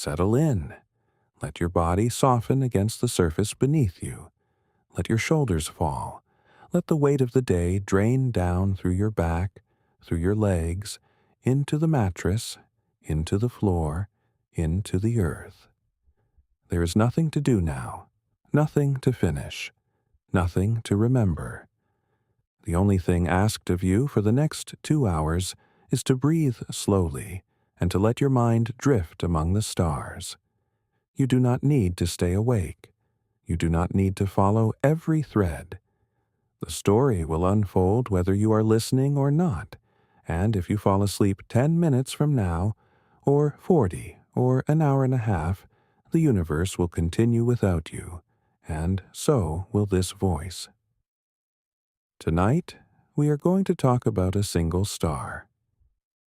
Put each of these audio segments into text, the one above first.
Settle in. Let your body soften against the surface beneath you. Let your shoulders fall. Let the weight of the day drain down through your back, through your legs, into the mattress, into the floor, into the earth. There is nothing to do now, nothing to finish, nothing to remember. The only thing asked of you for the next 2 hours is to breathe slowly and to let your mind drift among the stars. You do not need to stay awake. You do not need to follow every thread. The story will unfold whether you are listening or not, and if you fall asleep 10 minutes from now, or 40, or an hour and a half, the universe will continue without you, and so will this voice. Tonight, we are going to talk about a single star.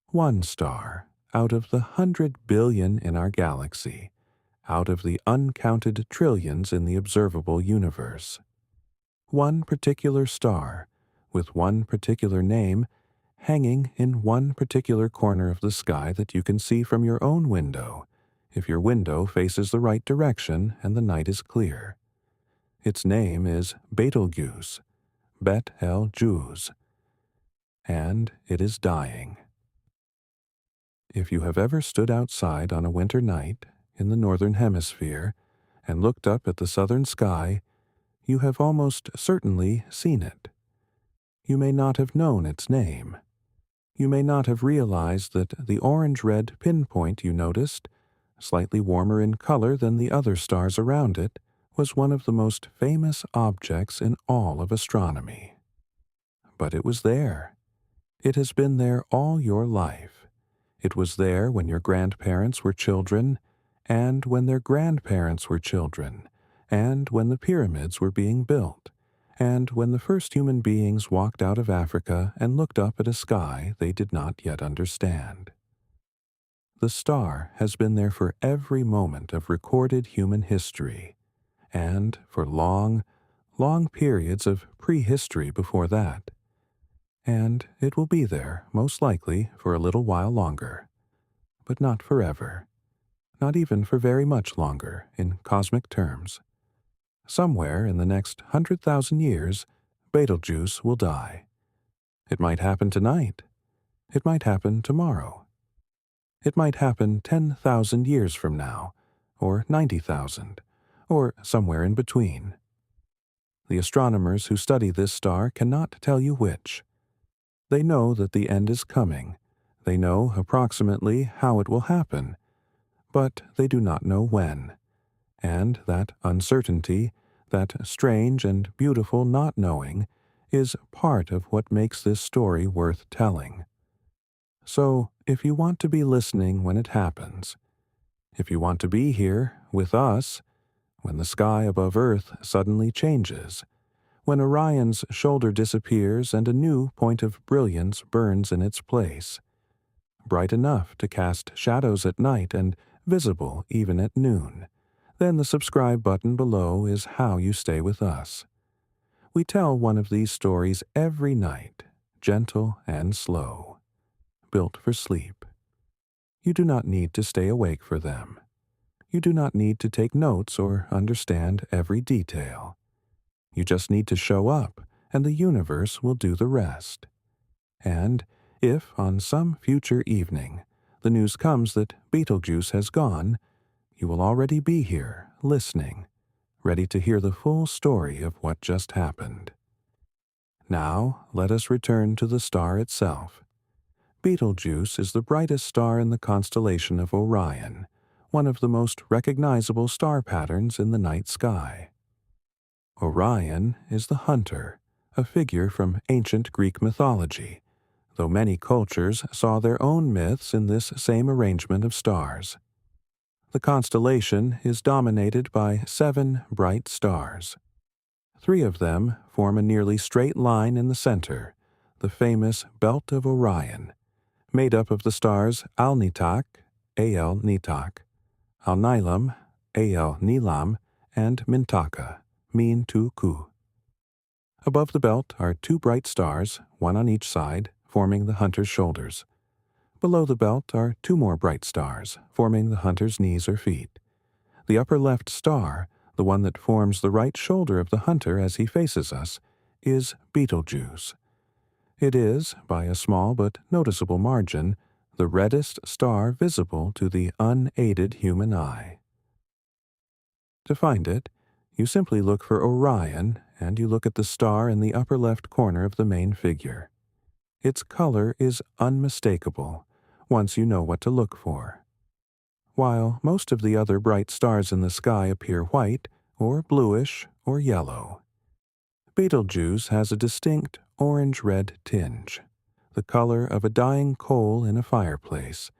One star out of the 100 billion in our galaxy, out of the uncounted trillions in the observable universe. One particular star, with one particular name, hanging in one particular corner of the sky that you can see from your own window, if your window faces the right direction and the night is clear. Its name is Betelgeuse, Bet-el-Juz, and it is dying. If you have ever stood outside on a winter night in the northern hemisphere and looked up at the southern sky, you have almost certainly seen it. You may not have known its name. You may not have realized that the orange-red pinpoint you noticed, slightly warmer in color than the other stars around it, was one of the most famous objects in all of astronomy. But it was there. It has been there all your life. It was there when your grandparents were children, and when their grandparents were children, and when the pyramids were being built, and when the first human beings walked out of Africa and looked up at a sky they did not yet understand. The star has been there for every moment of recorded human history, and for long, long periods of prehistory before that. And it will be there, most likely, for a little while longer. But not forever. Not even for very much longer, in cosmic terms. Somewhere in the next 100,000 years, Betelgeuse will die. It might happen tonight. It might happen tomorrow. It might happen 10,000 years from now, or 90,000, or somewhere in between. The astronomers who study this star cannot tell you which. They know that the end is coming. They know approximately how it will happen, but they do not know when. And that uncertainty, that strange and beautiful not knowing, is part of what makes this story worth telling. So, if you want to be listening when it happens, if you want to be here with us, when the sky above Earth suddenly changes, when Orion's shoulder disappears and a new point of brilliance burns in its place, bright enough to cast shadows at night and visible even at noon, then the subscribe button below is how you stay with us. We tell one of these stories every night, gentle and slow, built for sleep. You do not need to stay awake for them. You do not need to take notes or understand every detail. You just need to show up, and the universe will do the rest. And if, on some future evening, the news comes that Betelgeuse has gone, you will already be here, listening, ready to hear the full story of what just happened. Now, let us return to the star itself. Betelgeuse is the brightest star in the constellation of Orion, one of the most recognizable star patterns in the night sky. Orion is the hunter, a figure from ancient Greek mythology, though many cultures saw their own myths in this same arrangement of stars. The constellation is dominated by 7 bright stars. 3 of them form a nearly straight line in the center, the famous Belt of Orion, made up of the stars Al-Nitak, Al-Nitak, Al-Nilam, Al-Nilam, and Mintaka, Min-tu-ku. Above the belt are 2 bright stars, one on each side, forming the hunter's shoulders. Below the belt are two more bright stars, forming the hunter's knees or feet. The upper left star, the one that forms the right shoulder of the hunter as he faces us, is Betelgeuse. It is, by a small but noticeable margin, the reddest star visible to the unaided human eye. To find it, you simply look for Orion, and you look at the star in the upper left corner of the main figure. Its color is unmistakable, once you know what to look for. While most of the other bright stars in the sky appear white, or bluish, or yellow, Betelgeuse has a distinct orange-red tinge, the color of a dying coal in a fireplace,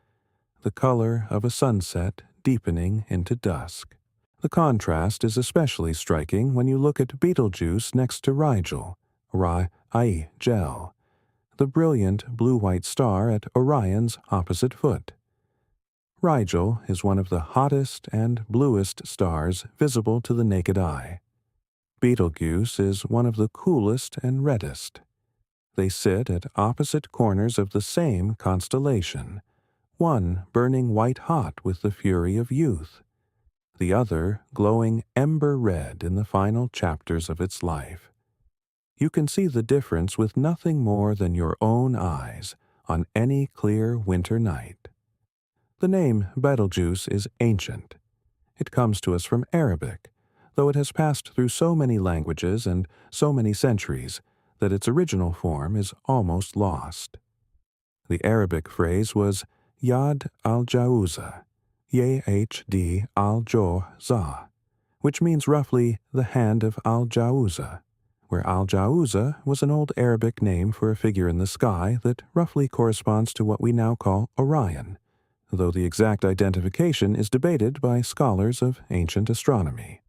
the color of a sunset deepening into dusk. The contrast is especially striking when you look at Betelgeuse next to Rigel, Rigel, the brilliant blue-white star at Orion's opposite foot. Rigel is one of the hottest and bluest stars visible to the naked eye. Betelgeuse is one of the coolest and reddest. They sit at opposite corners of the same constellation, one burning white-hot with the fury of youth, the other glowing ember-red in the final chapters of its life. You can see the difference with nothing more than your own eyes on any clear winter night. The name Betelgeuse is ancient. It comes to us from Arabic, though it has passed through so many languages and so many centuries that its original form is almost lost. The Arabic phrase was Yad al-Jauzā, Yhd al-Jauzā, which means roughly the hand of al-Jauzā, where al-Jauzā was an old Arabic name for a figure in the sky that roughly corresponds to what we now call Orion, though the exact identification is debated by scholars of ancient astronomy.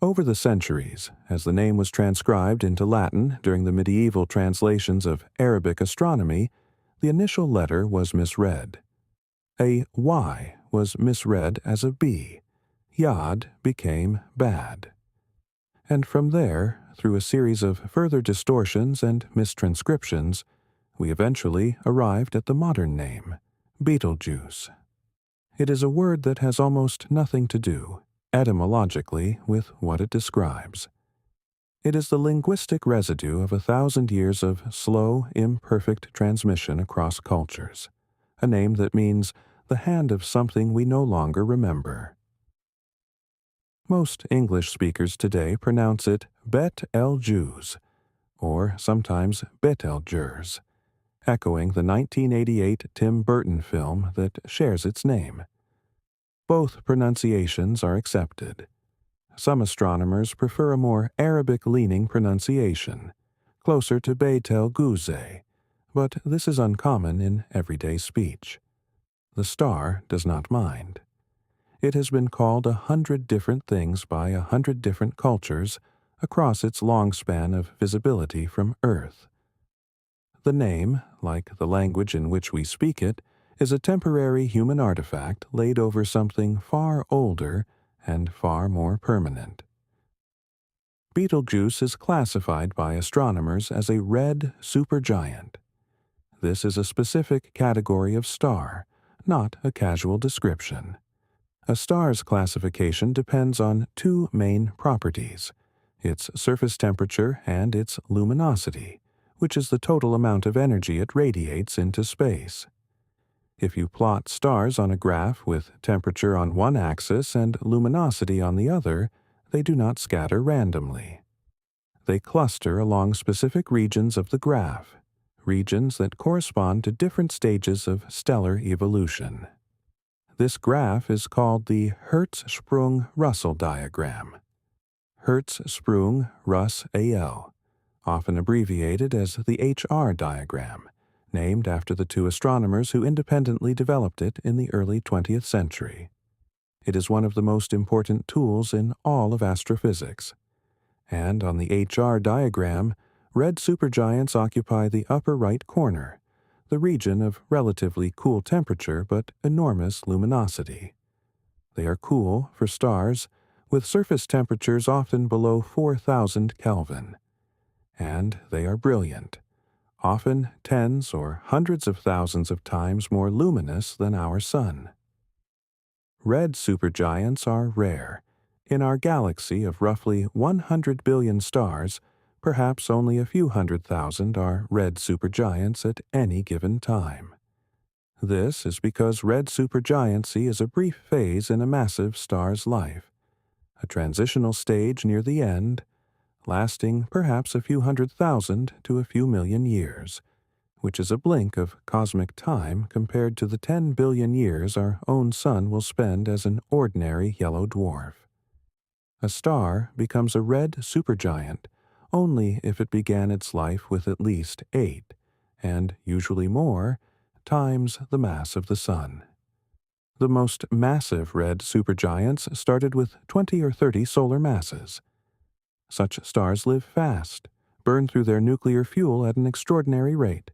Over the centuries, as the name was transcribed into Latin during the medieval translations of Arabic astronomy, the initial letter was misread. A Y was misread as a B. Yad became bad. And from there, through a series of further distortions and mistranscriptions, we eventually arrived at the modern name, Betelgeuse. It is a word that has almost nothing to do, etymologically, with what it describes. It is the linguistic residue of 1,000 years of slow, imperfect transmission across cultures, a name that means the hand of something we no longer remember. Most English speakers today pronounce it Betelgeuse, or sometimes Betelgeuse, echoing the 1988 Tim Burton film that shares its name. Both pronunciations are accepted. Some astronomers prefer a more Arabic-leaning pronunciation, closer to Betelgeuse, but this is uncommon in everyday speech. The star does not mind. It has been called 100 different things by 100 different cultures across its long span of visibility from Earth. The name, like the language in which we speak it, is a temporary human artifact laid over something far older and far more permanent. Betelgeuse is classified by astronomers as a red supergiant. This is a specific category of star, not a casual description. A star's classification depends on two main properties: its surface temperature and its luminosity, which is the total amount of energy it radiates into space. If you plot stars on a graph with temperature on one axis and luminosity on the other, they do not scatter randomly. They cluster along specific regions of the graph, regions that correspond to different stages of stellar evolution. This graph is called the Hertzsprung-Russell diagram, Hertzsprung-Russell, often abbreviated as the HR diagram, named after the two astronomers who independently developed it in the early 20th century. It is one of the most important tools in all of astrophysics. And on the HR diagram, red supergiants occupy the upper right corner, the region of relatively cool temperature but enormous luminosity. They are cool, for stars, with surface temperatures often below 4,000 Kelvin. And they are brilliant, often tens or hundreds of thousands of times more luminous than our Sun. Red supergiants are rare. In our galaxy of roughly 100 billion stars, perhaps only a few 100,000 are red supergiants at any given time. This is because red supergiancy is a brief phase in a massive star's life, a transitional stage near the end, lasting perhaps a few 100,000 to a few million years, which is a blink of cosmic time compared to the 10 billion years our own Sun will spend as an ordinary yellow dwarf. A star becomes a red supergiant only if it began its life with at least 8, and usually more, times the mass of the Sun. The most massive red supergiants started with 20 or 30 solar masses. Such stars live fast, burn through their nuclear fuel at an extraordinary rate,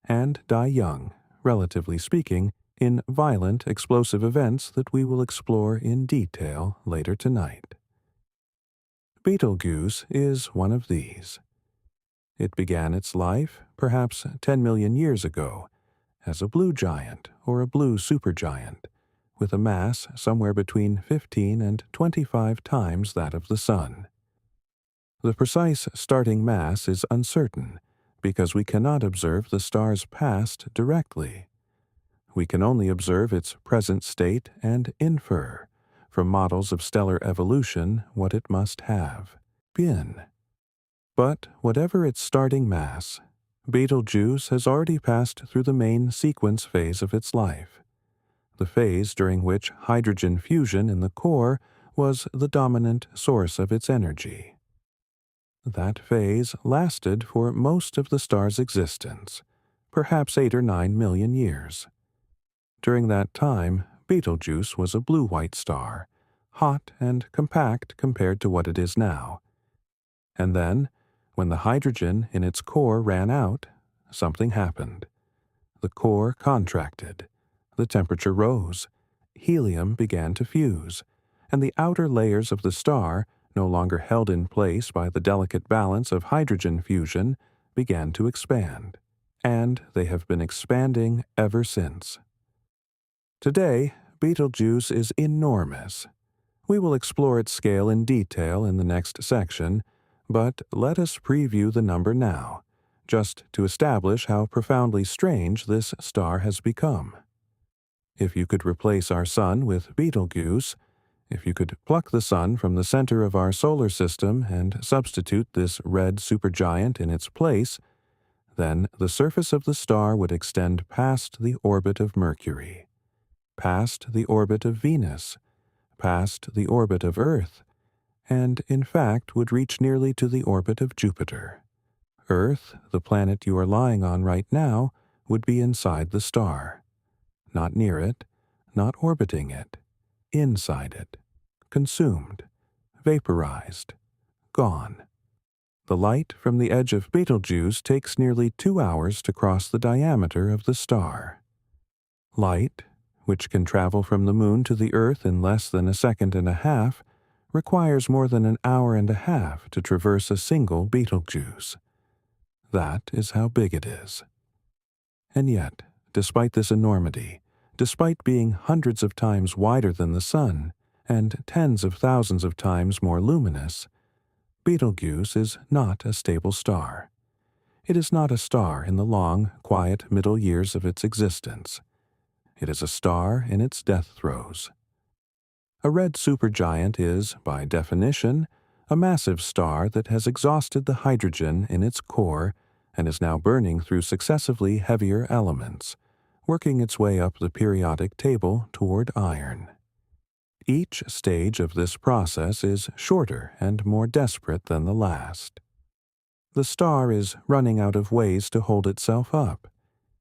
and die young, relatively speaking, in violent explosive events that we will explore in detail later tonight. Betelgeuse is one of these. It began its life, perhaps 10 million years ago, as a blue giant or a blue supergiant, with a mass somewhere between 15 and 25 times that of the Sun. The precise starting mass is uncertain because we cannot observe the star's past directly. We can only observe its present state and infer, from models of stellar evolution, what it must have been. But whatever its starting mass, Betelgeuse has already passed through the main sequence phase of its life, the phase during which hydrogen fusion in the core was the dominant source of its energy. That phase lasted for most of the star's existence, perhaps 8 or 9 million years. During that time, Betelgeuse was a blue-white star, hot and compact compared to what it is now. And then, when the hydrogen in its core ran out, something happened. The core contracted, the temperature rose, helium began to fuse, and the outer layers of the star, no longer held in place by the delicate balance of hydrogen fusion, began to expand, and they have been expanding ever since. Today, Betelgeuse is enormous. We will explore its scale in detail in the next section, but let us preview the number now, just to establish how profoundly strange this star has become. If you could replace our Sun with Betelgeuse, if you could pluck the Sun from the center of our solar system and substitute this red supergiant in its place, then the surface of the star would extend past the orbit of Mercury, past the orbit of Venus, past the orbit of Earth, and in fact would reach nearly to the orbit of Jupiter. Earth, the planet you are lying on right now, would be inside the star. Not near it, not orbiting it, inside it, consumed, vaporized, gone. The light from the edge of Betelgeuse takes nearly 2 hours to cross the diameter of the star. Light, which can travel from the Moon to the Earth in less than a second and a half, requires more than an hour and a half to traverse a single Betelgeuse. That is how big it is. And yet, despite this enormity, despite being hundreds of times wider than the Sun and tens of thousands of times more luminous, Betelgeuse is not a stable star. It is not a star in the long, quiet middle years of its existence. It is a star in its death throes. A red supergiant is, by definition, a massive star that has exhausted the hydrogen in its core and is now burning through successively heavier elements, working its way up the periodic table toward iron. Each stage of this process is shorter and more desperate than the last. The star is running out of ways to hold itself up.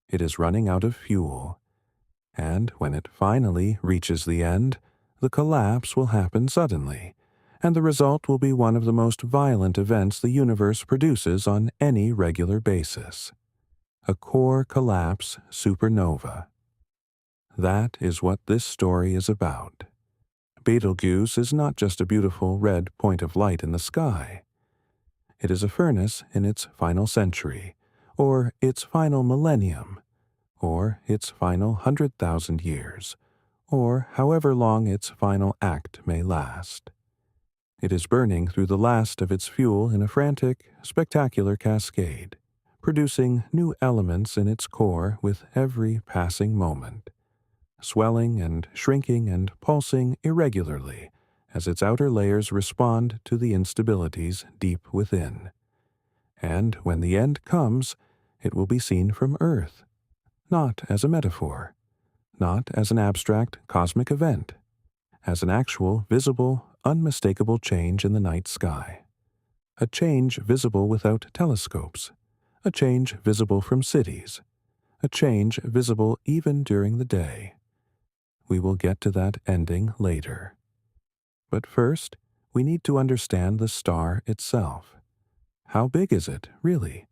It is running out of fuel. And when it finally reaches the end, the collapse will happen suddenly, and the result will be one of the most violent events the universe produces on any regular basis. A core collapse supernova. That is what this story is about. Betelgeuse is not just a beautiful red point of light in the sky. It is a furnace in its final century, or its final millennium, or its final 100,000 years, or however long its final act may last. It is burning through the last of its fuel in a frantic, spectacular cascade, producing new elements in its core with every passing moment, swelling and shrinking and pulsing irregularly as its outer layers respond to the instabilities deep within. And when the end comes, it will be seen from Earth, not as a metaphor, not as an abstract cosmic event, as an actual, visible, unmistakable change in the night sky. A change visible without telescopes, a change visible from cities, a change visible even during the day. We will get to that ending later. But first, we need to understand the star itself. How big is it, really?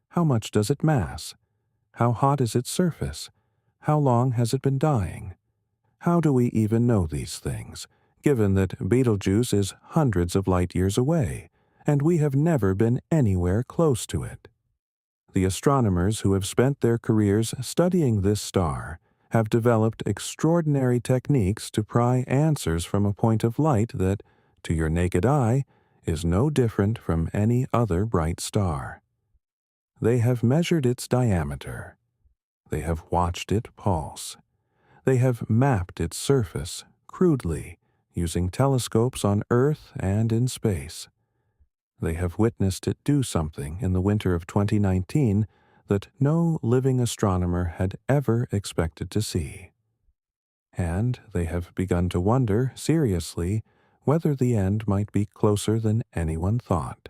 How much does it mass? How hot is its surface? How long has it been dying? How do we even know these things, given that Betelgeuse is hundreds of light years away, and we have never been anywhere close to it? The astronomers who have spent their careers studying this star have developed extraordinary techniques to pry answers from a point of light that, to your naked eye, is no different from any other bright star. They have measured its diameter. They have watched it pulse. They have mapped its surface, crudely, using telescopes on Earth and in space. They have witnessed it do something in the winter of 2019 that no living astronomer had ever expected to see. And they have begun to wonder, seriously, whether the end might be closer than anyone thought.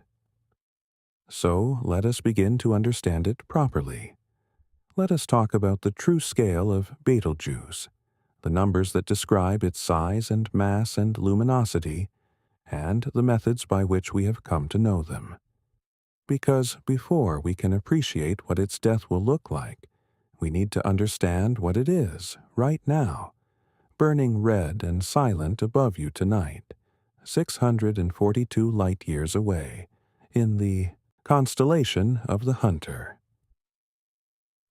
So let us begin to understand it properly. Let us talk about the true scale of Betelgeuse, the numbers that describe its size and mass and luminosity, and the methods by which we have come to know them. Because before we can appreciate what its death will look like, we need to understand what it is, right now, burning red and silent above you tonight, 642 light-years away, in the constellation of the Hunter.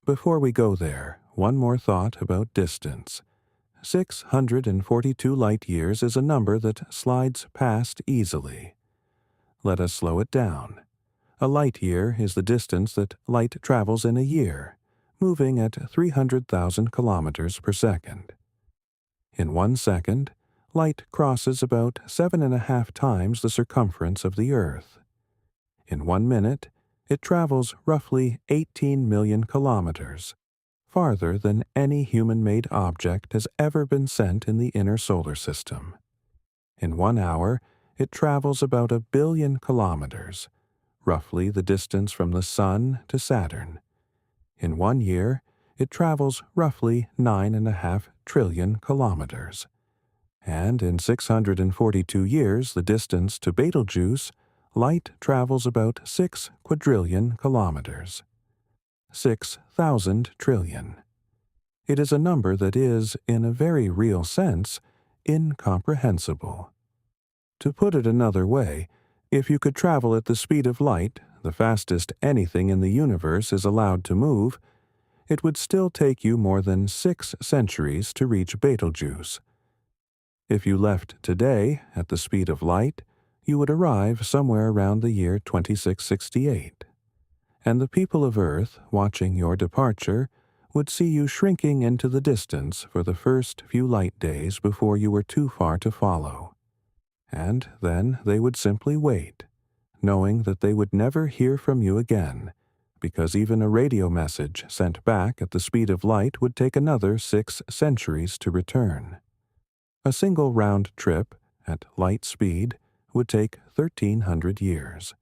Before we go there, one more thought about distance. 642 light-years is a number that slides past easily. Let us slow it down. A light-year is the distance that light travels in a year, moving at 300,000 kilometers per second. In 1 second, light crosses about 7.5 times the circumference of the Earth. In 1 minute, it travels roughly 18 million kilometers, farther than any human-made object has ever been sent in the inner solar system. In 1 hour, it travels about 1 billion kilometers, roughly the distance from the Sun to Saturn. In 1 year, it travels roughly 9.5 trillion kilometers. And in 642 years, the distance to Betelgeuse, light travels about 6 quadrillion kilometers. 6,000 trillion. It is a number that is, in a very real sense, incomprehensible. To put it another way, if you could travel at the speed of light, the fastest anything in the universe is allowed to move, it would still take you more than 6 centuries to reach Betelgeuse. If you left today at the speed of light, you would arrive somewhere around the year 2668. And the people of Earth, watching your departure, would see you shrinking into the distance for the first few light days before you were too far to follow. And then they would simply wait, knowing that they would never hear from you again, because even a radio message sent back at the speed of light would take another 6 centuries to return. A single round trip, at light speed, would take 1,300 years.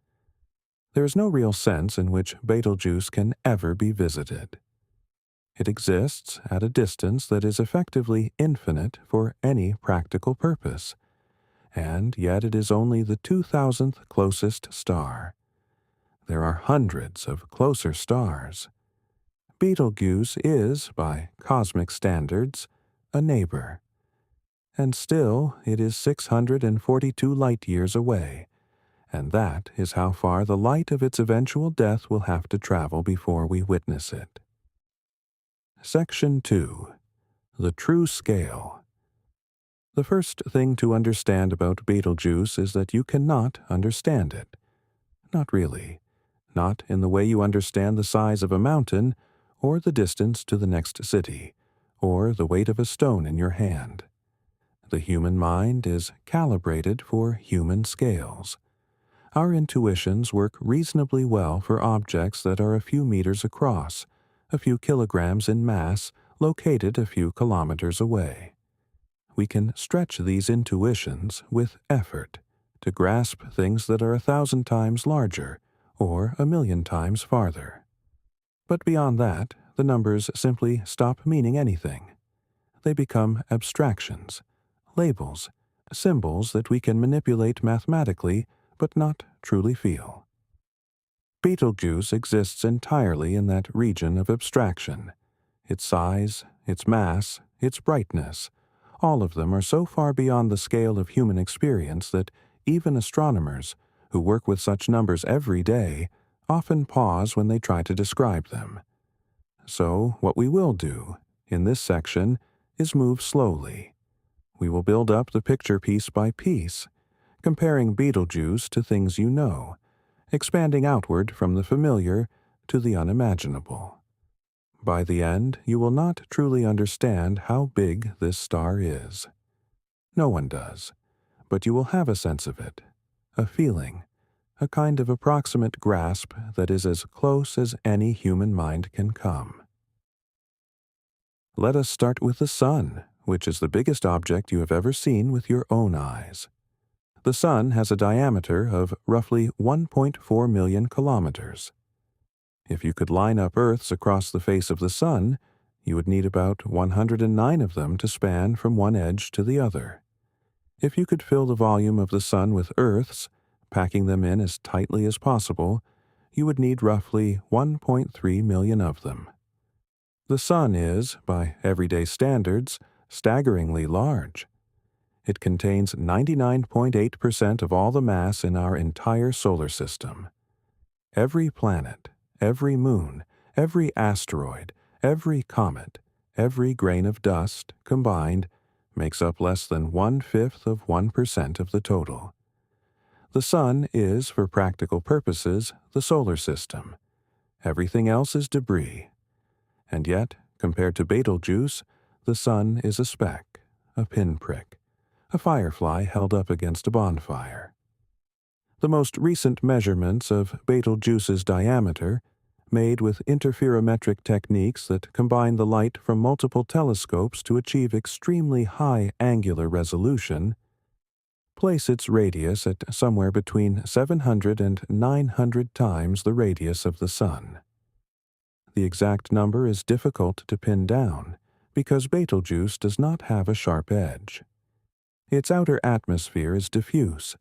There is no real sense in which Betelgeuse can ever be visited. It exists at a distance that is effectively infinite for any practical purpose, and yet it is only the 2,000th closest star. There are hundreds of closer stars. Betelgeuse is, by cosmic standards, a neighbor. And still it is 642 light-years away, and that is how far the light of its eventual death will have to travel before we witness it. Section 2. The True Scale. The first thing to understand about Betelgeuse is that you cannot understand it. Not really. Not in the way you understand the size of a mountain, or the distance to the next city, or the weight of a stone in your hand. The human mind is calibrated for human scales. Our intuitions work reasonably well for objects that are a few meters across, a few kilograms in mass, located a few kilometers away. We can stretch these intuitions with effort to grasp things that are 1,000 times larger or 1,000,000 times farther. But beyond that, the numbers simply stop meaning anything. They become abstractions, labels, symbols that we can manipulate mathematically but not truly feel. Betelgeuse exists entirely in that region of abstraction. Its size, its mass, its brightness, all of them are so far beyond the scale of human experience that even astronomers, who work with such numbers every day, often pause when they try to describe them. So what we will do, in this section, is move slowly. We will build up the picture piece by piece, comparing Betelgeuse to things you know, expanding outward from the familiar to the unimaginable. By the end, you will not truly understand how big this star is. No one does, but you will have a sense of it, a feeling, a kind of approximate grasp that is as close as any human mind can come. Let us start with the Sun, which is the biggest object you have ever seen with your own eyes. The Sun has a diameter of roughly 1.4 million kilometers. If you could line up Earths across the face of the Sun, you would need about 109 of them to span from one edge to the other. If you could fill the volume of the Sun with Earths, packing them in as tightly as possible, you would need roughly 1.3 million of them. The Sun is, by everyday standards, staggeringly large. It contains 99.8% of all the mass in our entire solar system. Every planet, every moon, every asteroid, every comet, every grain of dust, combined, makes up less than 1/5 of 1% of the total. The Sun is, for practical purposes, the solar system. Everything else is debris. And yet, compared to Betelgeuse, the Sun is a speck, a pinprick, a firefly held up against a bonfire. The most recent measurements of Betelgeuse's diameter, made with interferometric techniques that combine the light from multiple telescopes to achieve extremely high angular resolution, place its radius at somewhere between 700 and 900 times the radius of the Sun. The exact number is difficult to pin down because Betelgeuse does not have a sharp edge. Its outer atmosphere is diffuse,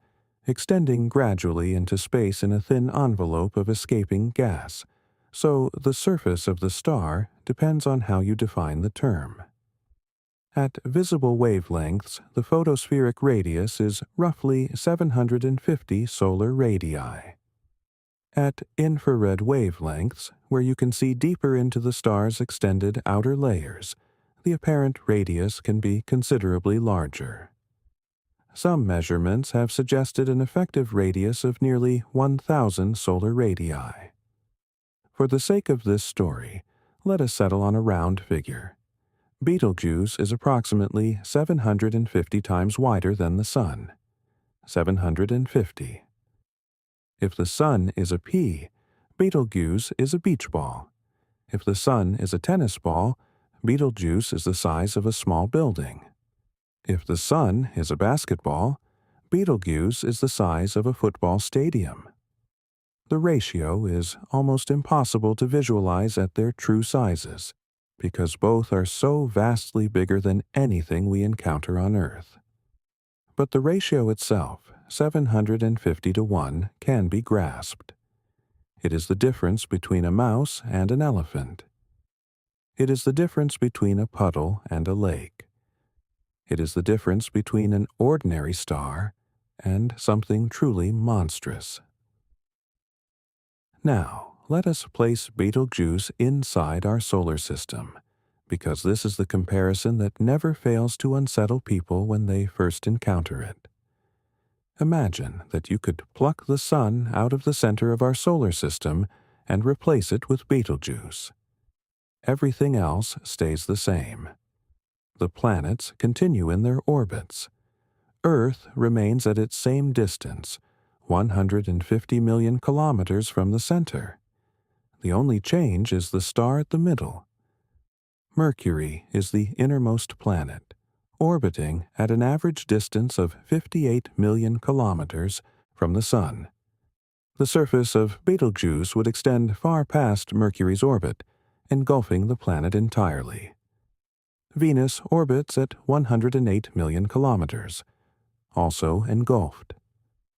extending gradually into space in a thin envelope of escaping gas, so the surface of the star depends on how you define the term. At visible wavelengths, the photospheric radius is roughly 750 solar radii. At infrared wavelengths, where you can see deeper into the star's extended outer layers, the apparent radius can be considerably larger. Some measurements have suggested an effective radius of nearly 1,000 solar radii. For the sake of this story, let us settle on a round figure. Betelgeuse is approximately 750 times wider than the Sun. 750. If the Sun is a pea, Betelgeuse is a beach ball. If the Sun is a tennis ball, Betelgeuse is the size of a small building. If the Sun is a basketball, Betelgeuse is the size of a football stadium. The ratio is almost impossible to visualize at their true sizes, because both are so vastly bigger than anything we encounter on Earth. But the ratio itself, 750 to 1, can be grasped. It is the difference between a mouse and an elephant. It is the difference between a puddle and a lake. It is the difference between an ordinary star and something truly monstrous. Now, let us place Betelgeuse inside our solar system, because this is the comparison that never fails to unsettle people when they first encounter it. Imagine that you could pluck the Sun out of the center of our solar system and replace it with Betelgeuse. Everything else stays the same. The planets continue in their orbits. Earth remains at its same distance, 150 million kilometers from the center. The only change is the star at the middle. Mercury is the innermost planet, orbiting at an average distance of 58 million kilometers from the Sun. The surface of Betelgeuse would extend far past Mercury's orbit, engulfing the planet entirely. Venus orbits at 108 million kilometers, also engulfed.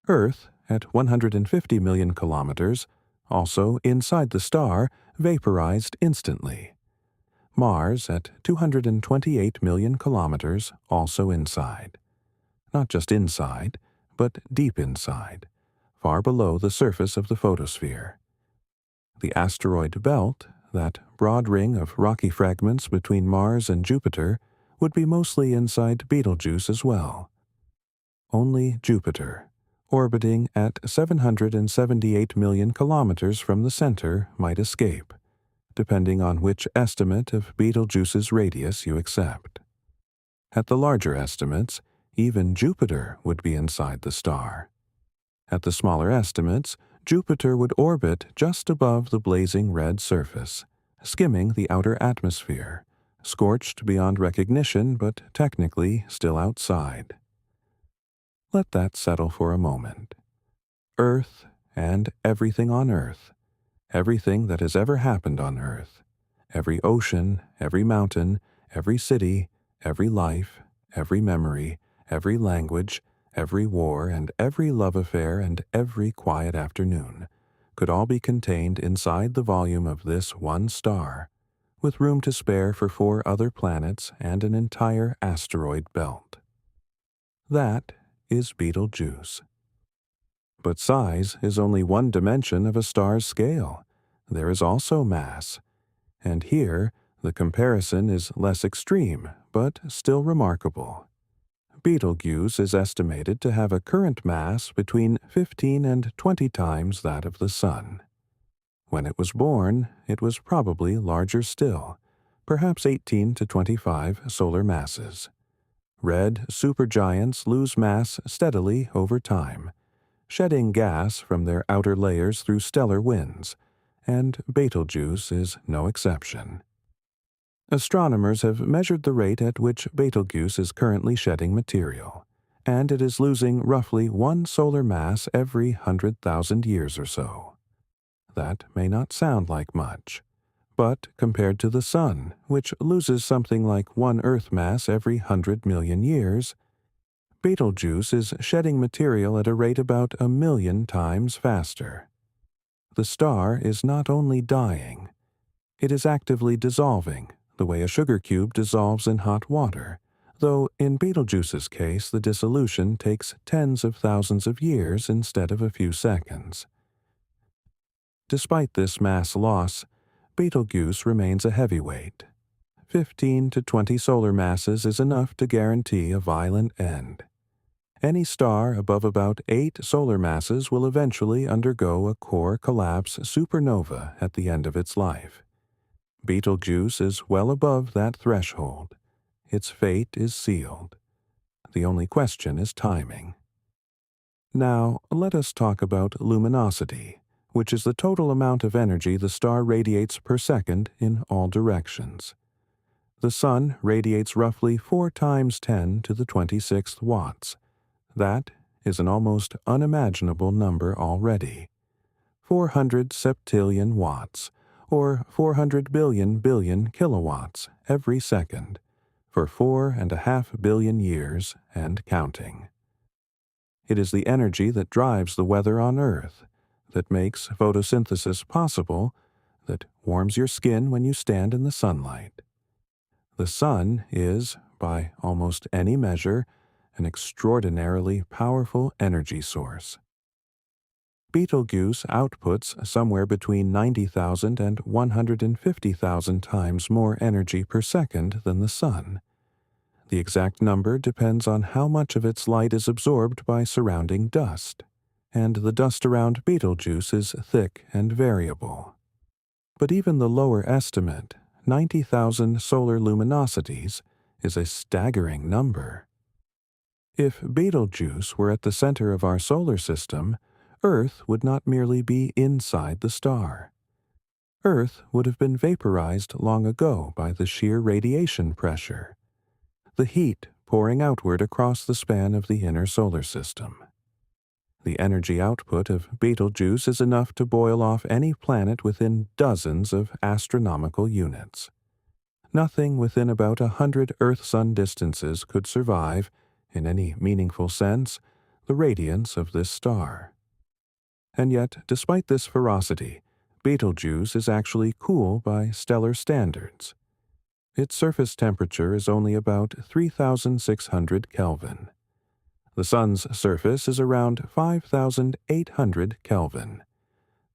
Earth, at 150 million kilometers, also inside the star, vaporized instantly. Mars, at 228 million kilometers, also inside. Not just inside, but deep inside, far below the surface of the photosphere. The asteroid belt, that broad ring of rocky fragments between Mars and Jupiter, would be mostly inside Betelgeuse as well. Only Jupiter, orbiting at 778 million kilometers from the center, might escape, depending on which estimate of Betelgeuse's radius you accept. At the larger estimates, even Jupiter would be inside the star. At the smaller estimates, Jupiter would orbit just above the blazing red surface, skimming the outer atmosphere, scorched beyond recognition but technically still outside. Let that settle for a moment. Earth and everything on Earth, everything that has ever happened on Earth, every ocean, every mountain, every city, every life, every memory, every language, every war, and every love affair, and every quiet afternoon, could all be contained inside the volume of this one star, with room to spare for 4 other planets and an entire asteroid belt. That is Betelgeuse. But size is only one dimension of a star's scale. There is also mass, and here the comparison is less extreme, but still remarkable. Betelgeuse is estimated to have a current mass between 15 and 20 times that of the Sun. When it was born, it was probably larger still, perhaps 18 to 25 solar masses. Red supergiants lose mass steadily over time, shedding gas from their outer layers through stellar winds, and Betelgeuse is no exception. Astronomers have measured the rate at which Betelgeuse is currently shedding material, and it is losing roughly 1 solar mass every 100,000 years or so. That may not sound like much, but compared to the Sun, which loses something like 1 Earth mass every 100 million years, Betelgeuse is shedding material at a rate about 1 million times faster. The star is not only dying, it is actively dissolving, the way a sugar cube dissolves in hot water, though in Betelgeuse's case the dissolution takes tens of thousands of years instead of a few seconds. Despite this mass loss, Betelgeuse remains a heavyweight. 15 to 20 solar masses is enough to guarantee a violent end. Any star above about 8 solar masses will eventually undergo a core collapse supernova at the end of its life. Betelgeuse is well above that threshold. Its fate is sealed. The only question is timing. Now, let us talk about luminosity, which is the total amount of energy the star radiates per second in all directions. The Sun radiates roughly 4 times 10 to the 26th watts. That is an almost unimaginable number already. 400 septillion watts, or 400 billion kilowatts every second, for 4.5 billion years and counting. It is the energy that drives the weather on Earth, that makes photosynthesis possible, that warms your skin when you stand in the sunlight. The Sun is, by almost any measure, an extraordinarily powerful energy source. Betelgeuse outputs somewhere between 90,000 and 150,000 times more energy per second than the Sun. The exact number depends on how much of its light is absorbed by surrounding dust, and the dust around Betelgeuse is thick and variable. But even the lower estimate, 90,000 solar luminosities, is a staggering number. If Betelgeuse were at the center of our solar system, Earth would not merely be inside the star. Earth would have been vaporized long ago by the sheer radiation pressure, the heat pouring outward across the span of the inner solar system. The energy output of Betelgeuse is enough to boil off any planet within dozens of astronomical units. Nothing within about 100 Earth-Sun distances could survive, in any meaningful sense, the radiance of this star. And yet, despite this ferocity, Betelgeuse is actually cool by stellar standards. Its surface temperature is only about 3,600 Kelvin. The Sun's surface is around 5,800 Kelvin.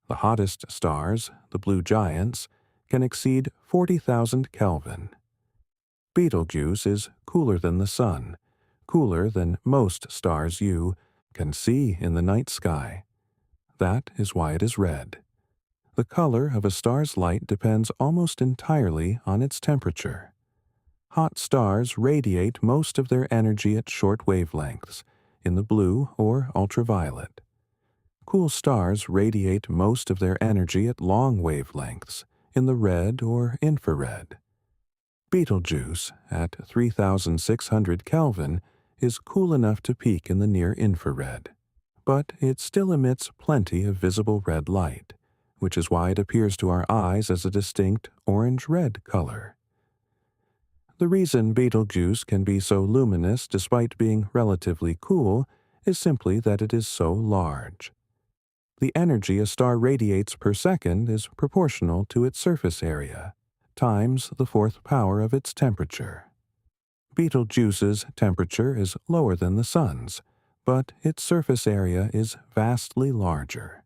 The hottest stars, the blue giants, can exceed 40,000 Kelvin. Betelgeuse is cooler than the Sun, cooler than most stars you can see in the night sky. That is why it is red. The color of a star's light depends almost entirely on its temperature. Hot stars radiate most of their energy at short wavelengths, in the blue or ultraviolet. Cool stars radiate most of their energy at long wavelengths, in the red or infrared. Betelgeuse, at 3,600 Kelvin, is cool enough to peak in the near infrared, but it still emits plenty of visible red light, which is why it appears to our eyes as a distinct orange-red color. The reason Betelgeuse can be so luminous despite being relatively cool is simply that it is so large. The energy a star radiates per second is proportional to its surface area, times the fourth power of its temperature. Betelgeuse's temperature is lower than the Sun's, but its surface area is vastly larger.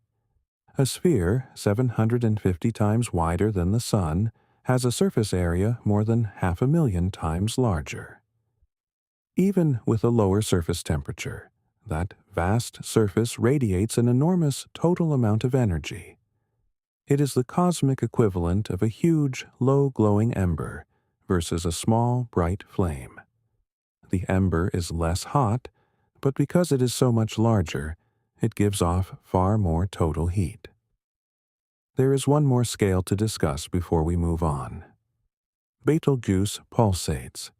A sphere 750 times wider than the Sun has a surface area more than 500,000 times larger. Even with a lower surface temperature, that vast surface radiates an enormous total amount of energy. It is the cosmic equivalent of a huge, low-glowing ember versus a small, bright flame. The ember is less hot, but because it is so much larger, it gives off far more total heat. There is one more scale to discuss before we move on. Betelgeuse pulsates.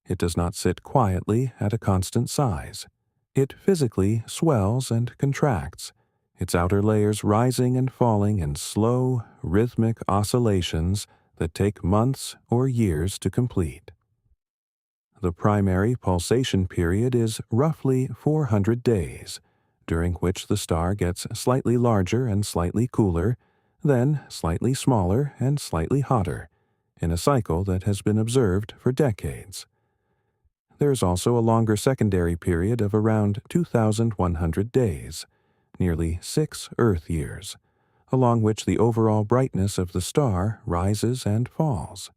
It does not sit quietly at a constant size. It physically swells and contracts, its outer layers rising and falling in slow, rhythmic oscillations that take months or years to complete. The primary pulsation period is roughly 400 days, during which the star gets slightly larger and slightly cooler, then slightly smaller and slightly hotter, in a cycle that has been observed for decades. There is also a longer secondary period of around 2,100 days, nearly 6 Earth years, along which the overall brightness of the star rises and falls.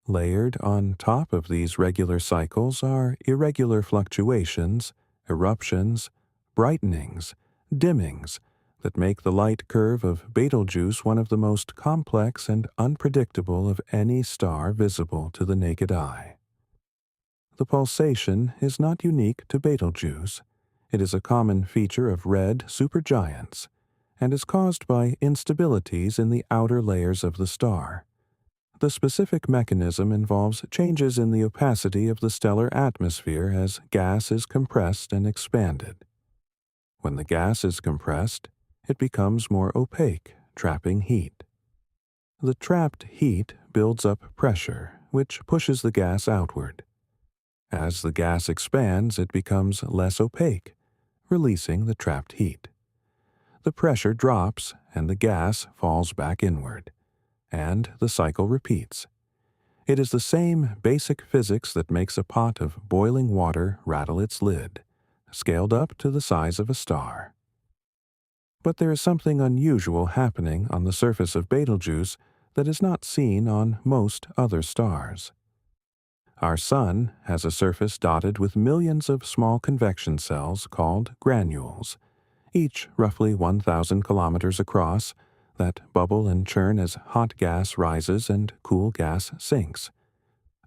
Layered on top of these regular cycles are irregular fluctuations, eruptions, brightenings, dimmings, that make the light curve of Betelgeuse one of the most complex and unpredictable of any star visible to the naked eye. The pulsation is not unique to Betelgeuse. It is a common feature of red supergiants, and is caused by instabilities in the outer layers of the star. The specific mechanism involves changes in the opacity of the stellar atmosphere as gas is compressed and expanded. When the gas is compressed, it becomes more opaque, trapping heat. The trapped heat builds up pressure, which pushes the gas outward. As the gas expands, it becomes less opaque, releasing the trapped heat. The pressure drops and the gas falls back inward, and the cycle repeats. It is the same basic physics that makes a pot of boiling water rattle its lid, scaled up to the size of a star. But there is something unusual happening on the surface of Betelgeuse that is not seen on most other stars. Our Sun has a surface dotted with millions of small convection cells called granules, each roughly 1,000 kilometers across, that bubble and churn as hot gas rises and cool gas sinks.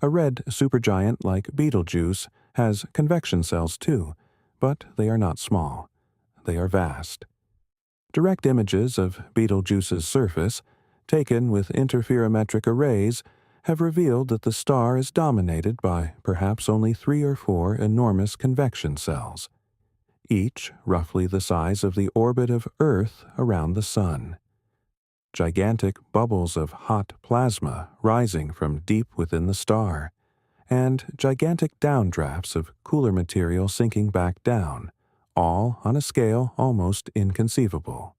A red supergiant like Betelgeuse has convection cells too, but they are not small. They are vast. Direct images of Betelgeuse's surface, taken with interferometric arrays, have revealed that the star is dominated by perhaps only 3 or 4 enormous convection cells, each roughly the size of the orbit of Earth around the Sun. Gigantic bubbles of hot plasma rising from deep within the star, and gigantic downdrafts of cooler material sinking back down, all on a scale almost inconceivable.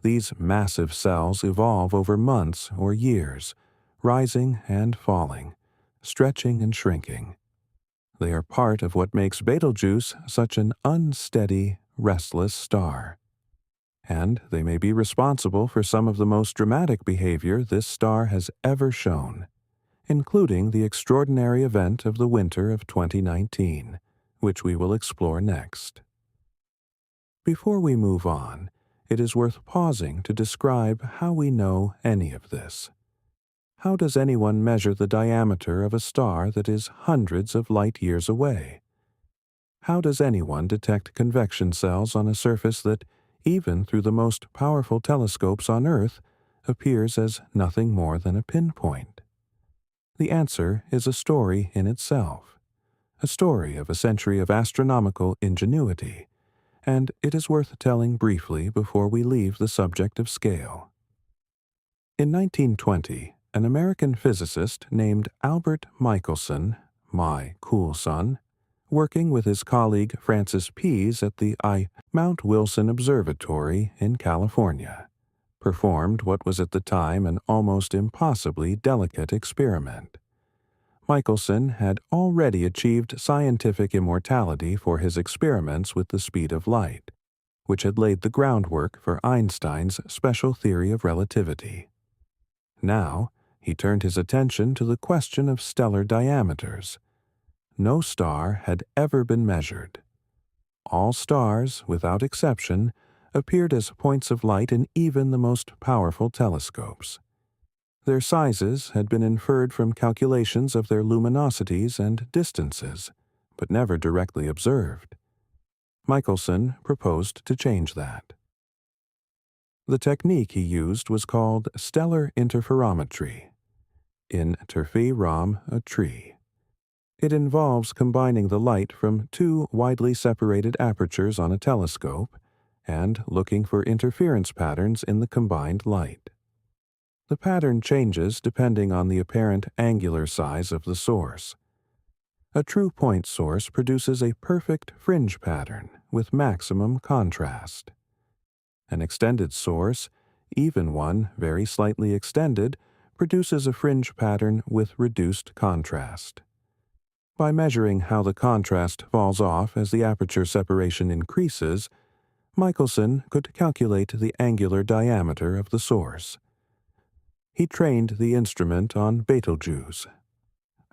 These massive cells evolve over months or years, rising and falling, stretching and shrinking. They are part of what makes Betelgeuse such an unsteady, restless star. And they may be responsible for some of the most dramatic behavior this star has ever shown, including the extraordinary event of the winter of 2019, which we will explore next. Before we move on, it is worth pausing to describe how we know any of this. How does anyone measure the diameter of a star that is hundreds of light years away? How does anyone detect convection cells on a surface that, even through the most powerful telescopes on Earth, appears as nothing more than a pinpoint? The answer is a story in itself, a story of a century of astronomical ingenuity, and it is worth telling briefly before we leave the subject of scale. In 1920, an American physicist named Albert Michelson, my cool son, working with his colleague Francis Pease at the Mount Wilson Observatory in California, performed what was at the time an almost impossibly delicate experiment. Michelson had already achieved scientific immortality for his experiments with the speed of light, which had laid the groundwork for Einstein's special theory of relativity. Now, he turned his attention to the question of stellar diameters. No star had ever been measured. All stars, without exception, appeared as points of light in even the most powerful telescopes. Their sizes had been inferred from calculations of their luminosities and distances, but never directly observed. Michelson proposed to change that. The technique he used was called stellar interferometry. Interferometry. It involves combining the light from 2 widely separated apertures on a telescope and looking for interference patterns in the combined light. The pattern changes depending on the apparent angular size of the source. A true point source produces a perfect fringe pattern with maximum contrast. An extended source, even one very slightly extended, produces a fringe pattern with reduced contrast. By measuring how the contrast falls off as the aperture separation increases, Michelson could calculate the angular diameter of the source. He trained the instrument on Betelgeuse.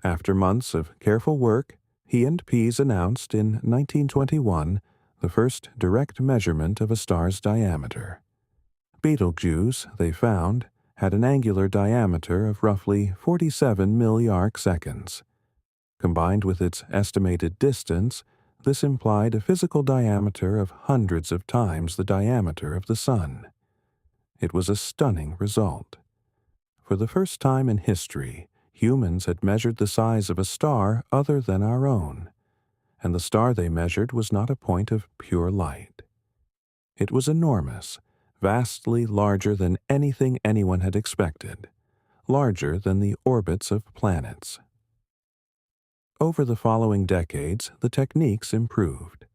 After months of careful work, he and Pease announced in 1921 the first direct measurement of a star's diameter. Betelgeuse, they found, had an angular diameter of roughly 47 milliarc-seconds. Combined with its estimated distance, this implied a physical diameter of hundreds of times the diameter of the Sun. It was a stunning result. For the first time in history, humans had measured the size of a star other than our own, and the star they measured was not a point of pure light. It was enormous, vastly larger than anything anyone had expected, larger than the orbits of planets. Over the following decades, the techniques improved.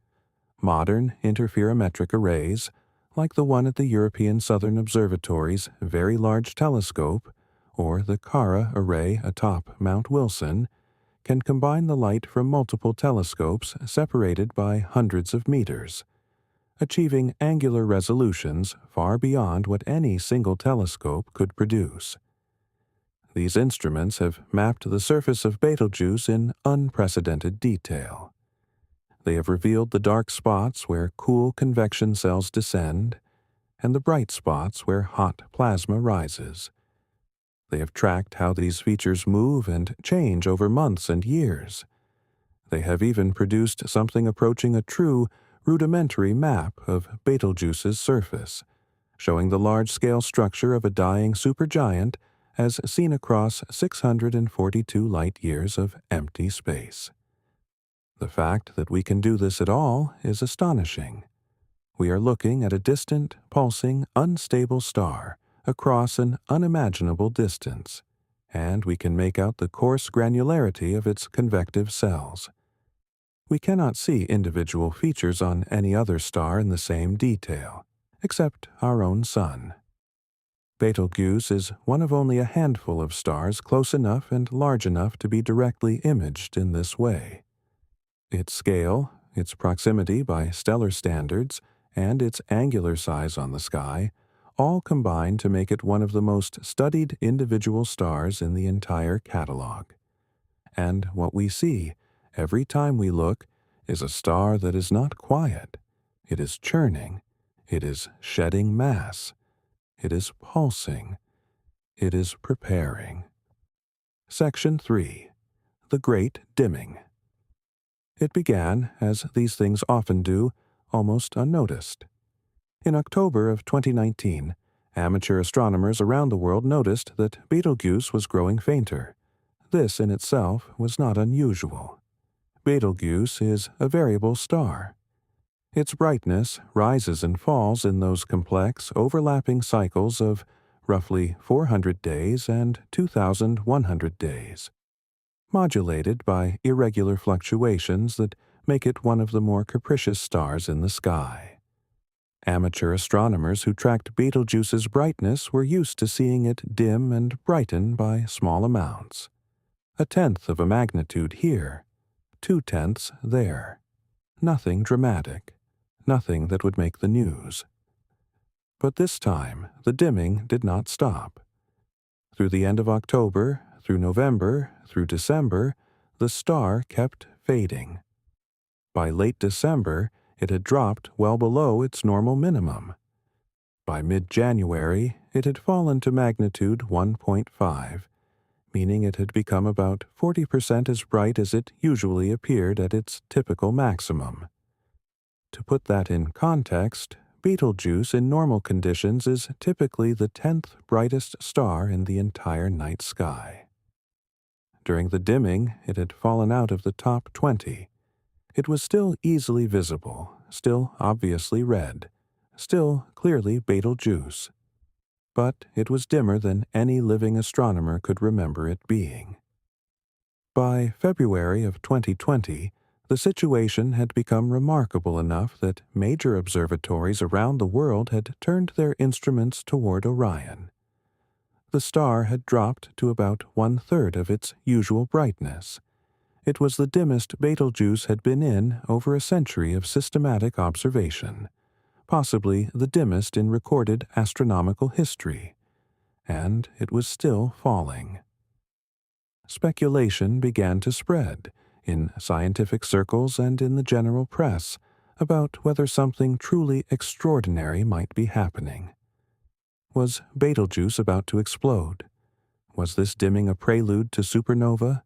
Modern interferometric arrays, like the one at the European Southern Observatory's Very Large Telescope, or the Cara array atop Mount Wilson, can combine the light from multiple telescopes separated by hundreds of meters, achieving angular resolutions far beyond what any single telescope could produce. These instruments have mapped the surface of Betelgeuse in unprecedented detail. They have revealed the dark spots where cool convection cells descend, and the bright spots where hot plasma rises. They have tracked how these features move and change over months and years. They have even produced something approaching a true, rudimentary map of Betelgeuse's surface, showing the large-scale structure of a dying supergiant as seen across 642 light-years of empty space. The fact that we can do this at all is astonishing. We are looking at a distant, pulsing, unstable star across an unimaginable distance, and we can make out the coarse granularity of its convective cells. We cannot see individual features on any other star in the same detail, except our own Sun. Betelgeuse is one of only a handful of stars close enough and large enough to be directly imaged in this way. Its scale, its proximity by stellar standards, and its angular size on the sky all combine to make it one of the most studied individual stars in the entire catalog. And what we see, every time we look, is a star that is not quiet. It is churning. It is shedding mass. It is pulsing. It is preparing. Section 3. The Great Dimming. It began, as these things often do, almost unnoticed. In October of 2019, amateur astronomers around the world noticed that Betelgeuse was growing fainter. This in itself was not unusual. Betelgeuse is a variable star. Its brightness rises and falls in those complex, overlapping cycles of roughly 400 days and 2,100 days, modulated by irregular fluctuations that make it one of the more capricious stars in the sky. Amateur astronomers who tracked Betelgeuse's brightness were used to seeing it dim and brighten by small amounts. 1/10 of a magnitude here, 2/10 there. Nothing dramatic, nothing that would make the news. But this time, the dimming did not stop. Through the end of October, through November, through December, the star kept fading. By late December, it had dropped well below its normal minimum. By mid-January, it had fallen to magnitude 1.5, meaning it had become about 40% as bright as it usually appeared at its typical maximum. To put that in context, Betelgeuse in normal conditions is typically the 10th brightest star in the entire night sky. During the dimming, it had fallen out of the top 20. It was still easily visible, still obviously red, still clearly Betelgeuse. But it was dimmer than any living astronomer could remember it being. By February of 2020, the situation had become remarkable enough that major observatories around the world had turned their instruments toward Orion. The star had dropped to about 1/3 of its usual brightness. It was the dimmest Betelgeuse had been in over a century of systematic observation, possibly the dimmest in recorded astronomical history, and it was still falling. Speculation began to spread, in scientific circles and in the general press, about whether something truly extraordinary might be happening. Was Betelgeuse about to explode? Was this dimming a prelude to supernova?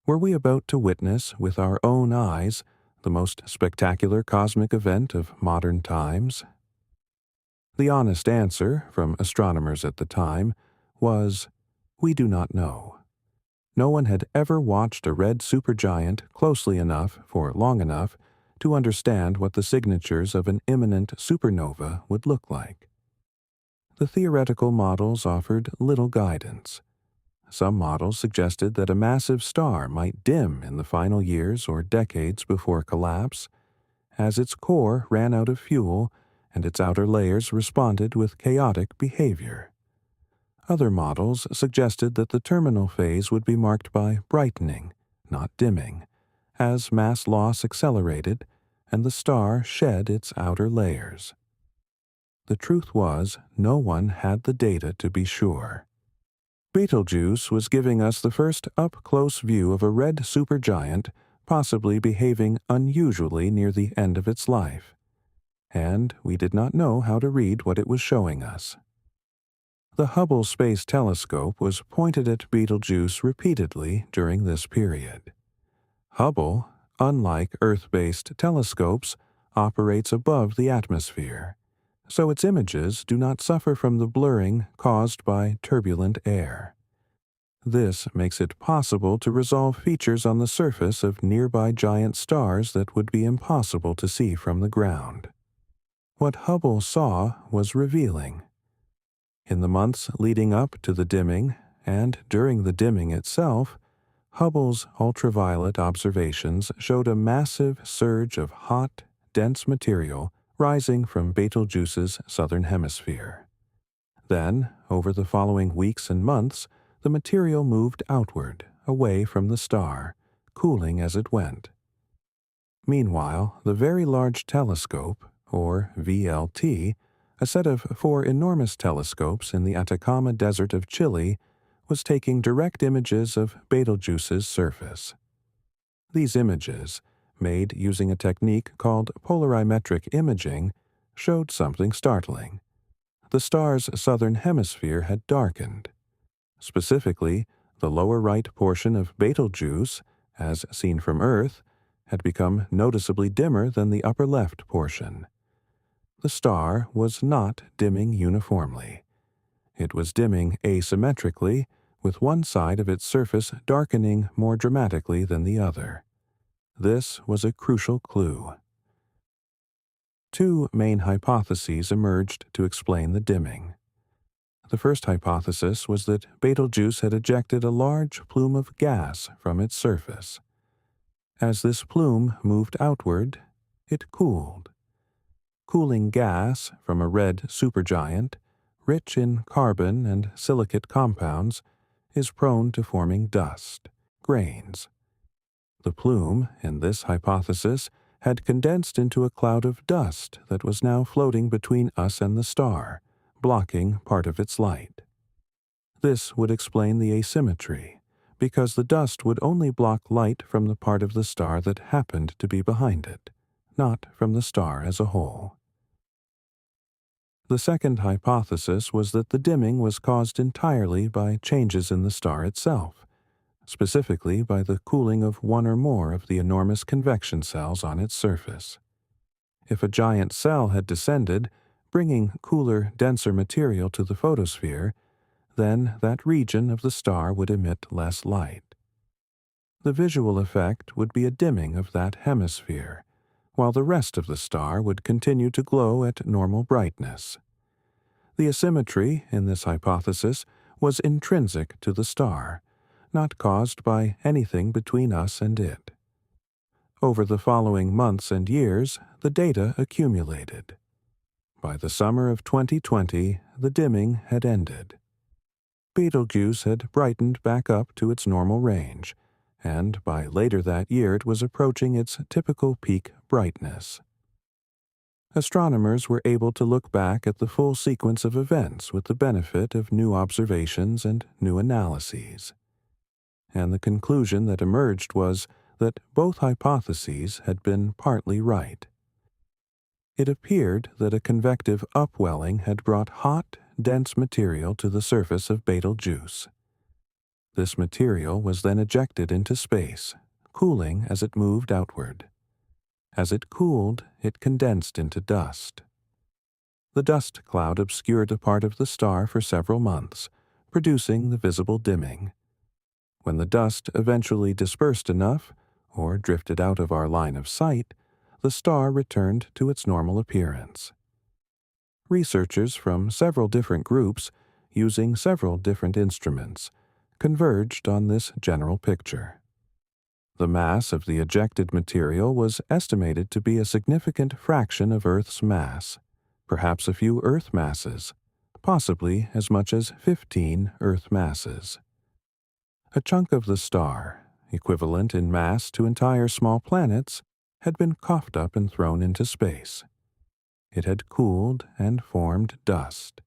Were we about to witness, with our own eyes, the most spectacular cosmic event of modern times? The honest answer, from astronomers at the time, was, we do not know. No one had ever watched a red supergiant closely enough for long enough to understand what the signatures of an imminent supernova would look like. The theoretical models offered little guidance. Some models suggested that a massive star might dim in the final years or decades before collapse, as its core ran out of fuel and its outer layers responded with chaotic behavior. Other models suggested that the terminal phase would be marked by brightening, not dimming, as mass loss accelerated and the star shed its outer layers. The truth was, no one had the data to be sure. Betelgeuse was giving us the first up-close view of a red supergiant possibly behaving unusually near the end of its life, and we did not know how to read what it was showing us. The Hubble Space Telescope was pointed at Betelgeuse repeatedly during this period. Hubble, unlike Earth-based telescopes, operates above the atmosphere, so its images do not suffer from the blurring caused by turbulent air. This makes it possible to resolve features on the surface of nearby giant stars that would be impossible to see from the ground. What Hubble saw was revealing. In the months leading up to the dimming, and during the dimming itself, Hubble's ultraviolet observations showed a massive surge of hot, dense material rising from Betelgeuse's southern hemisphere. Then, over the following weeks and months, the material moved outward, away from the star, cooling as it went. Meanwhile, the Very Large Telescope, or VLT, a set of 4 enormous telescopes in the Atacama Desert of Chile, was taking direct images of Betelgeuse's surface. These images, made using a technique called polarimetric imaging, showed something startling. The star's southern hemisphere had darkened. Specifically, the lower right portion of Betelgeuse, as seen from Earth, had become noticeably dimmer than the upper left portion. The star was not dimming uniformly. It was dimming asymmetrically, with one side of its surface darkening more dramatically than the other. This was a crucial clue. 2 main hypotheses emerged to explain the dimming. The first hypothesis was that Betelgeuse had ejected a large plume of gas from its surface. As this plume moved outward, it cooled. Cooling gas from a red supergiant, rich in carbon and silicate compounds, is prone to forming dust, grains. The plume, in this hypothesis, had condensed into a cloud of dust that was now floating between us and the star, blocking part of its light. This would explain the asymmetry, because the dust would only block light from the part of the star that happened to be behind it, not from the star as a whole. The second hypothesis was that the dimming was caused entirely by changes in the star itself, specifically by the cooling of one or more of the enormous convection cells on its surface. If a giant cell had descended, bringing cooler, denser material to the photosphere, then that region of the star would emit less light. The visual effect would be a dimming of that hemisphere, while the rest of the star would continue to glow at normal brightness. The asymmetry in this hypothesis was intrinsic to the star, not caused by anything between us and it. Over the following months and years, the data accumulated. By the summer of 2020, the dimming had ended. Betelgeuse had brightened back up to its normal range, and by later that year it was approaching its typical peak brightness. Astronomers were able to look back at the full sequence of events with the benefit of new observations and new analyses. And the conclusion that emerged was that both hypotheses had been partly right. It appeared that a convective upwelling had brought hot, dense material to the surface of Betelgeuse. This material was then ejected into space, cooling as it moved outward. As it cooled, it condensed into dust. The dust cloud obscured a part of the star for several months, producing the visible dimming. When the dust eventually dispersed enough, or drifted out of our line of sight, the star returned to its normal appearance. Researchers from several different groups, using several different instruments, converged on this general picture. The mass of the ejected material was estimated to be a significant fraction of Earth's mass, perhaps a few Earth masses, possibly as much as 15 Earth masses. A chunk of the star, equivalent in mass to entire small planets, had been coughed up and thrown into space. It had cooled and formed dust,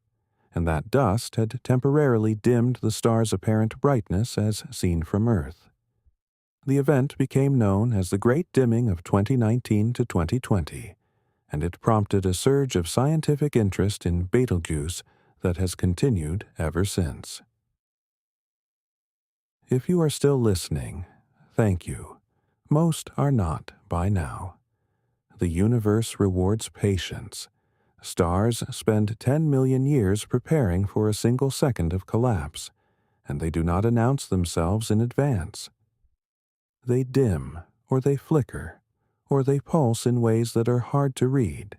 and that dust had temporarily dimmed the star's apparent brightness as seen from Earth. The event became known as the Great Dimming of 2019 to 2020, and it prompted a surge of scientific interest in Betelgeuse that has continued ever since. If you are still listening, thank you. Most are not by now. The universe rewards patience. Stars spend 10 million years preparing for a single second of collapse, and they do not announce themselves in advance. They dim, or they flicker, or they pulse in ways that are hard to read,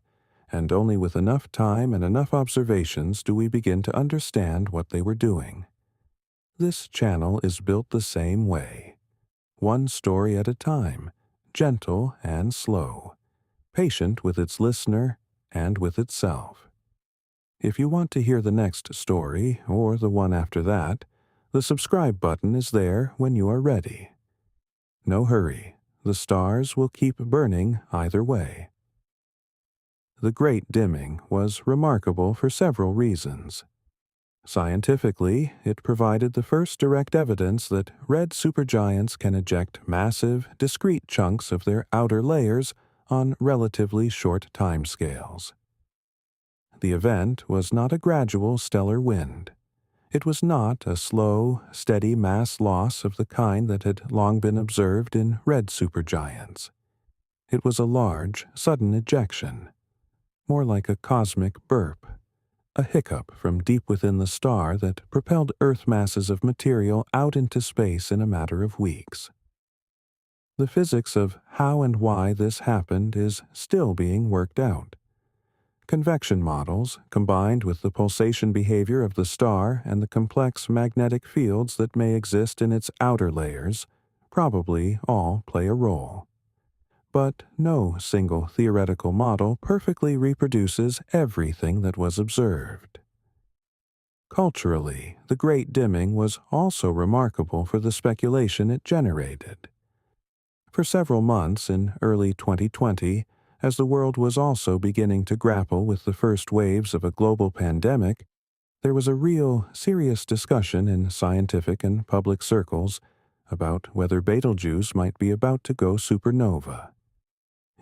and only with enough time and enough observations do we begin to understand what they were doing. This channel is built the same way. One story at a time, gentle and slow, patient with its listener and with itself. If you want to hear the next story, or the one after that, the subscribe button is there when you are ready. No hurry, the stars will keep burning either way. The Great Dimming was remarkable for several reasons. Scientifically, it provided the first direct evidence that red supergiants can eject massive, discrete chunks of their outer layers on relatively short timescales. The event was not a gradual stellar wind. It was not a slow, steady mass loss of the kind that had long been observed in red supergiants. It was a large, sudden ejection, more like a cosmic burp, a hiccup from deep within the star that propelled Earth masses of material out into space in a matter of weeks. The physics of how and why this happened is still being worked out. Convection models, combined with the pulsation behavior of the star and the complex magnetic fields that may exist in its outer layers, probably all play a role. But no single theoretical model perfectly reproduces everything that was observed. Culturally, the Great Dimming was also remarkable for the speculation it generated. For several months in early 2020, as the world was also beginning to grapple with the first waves of a global pandemic, there was a real, serious discussion in scientific and public circles about whether Betelgeuse might be about to go supernova.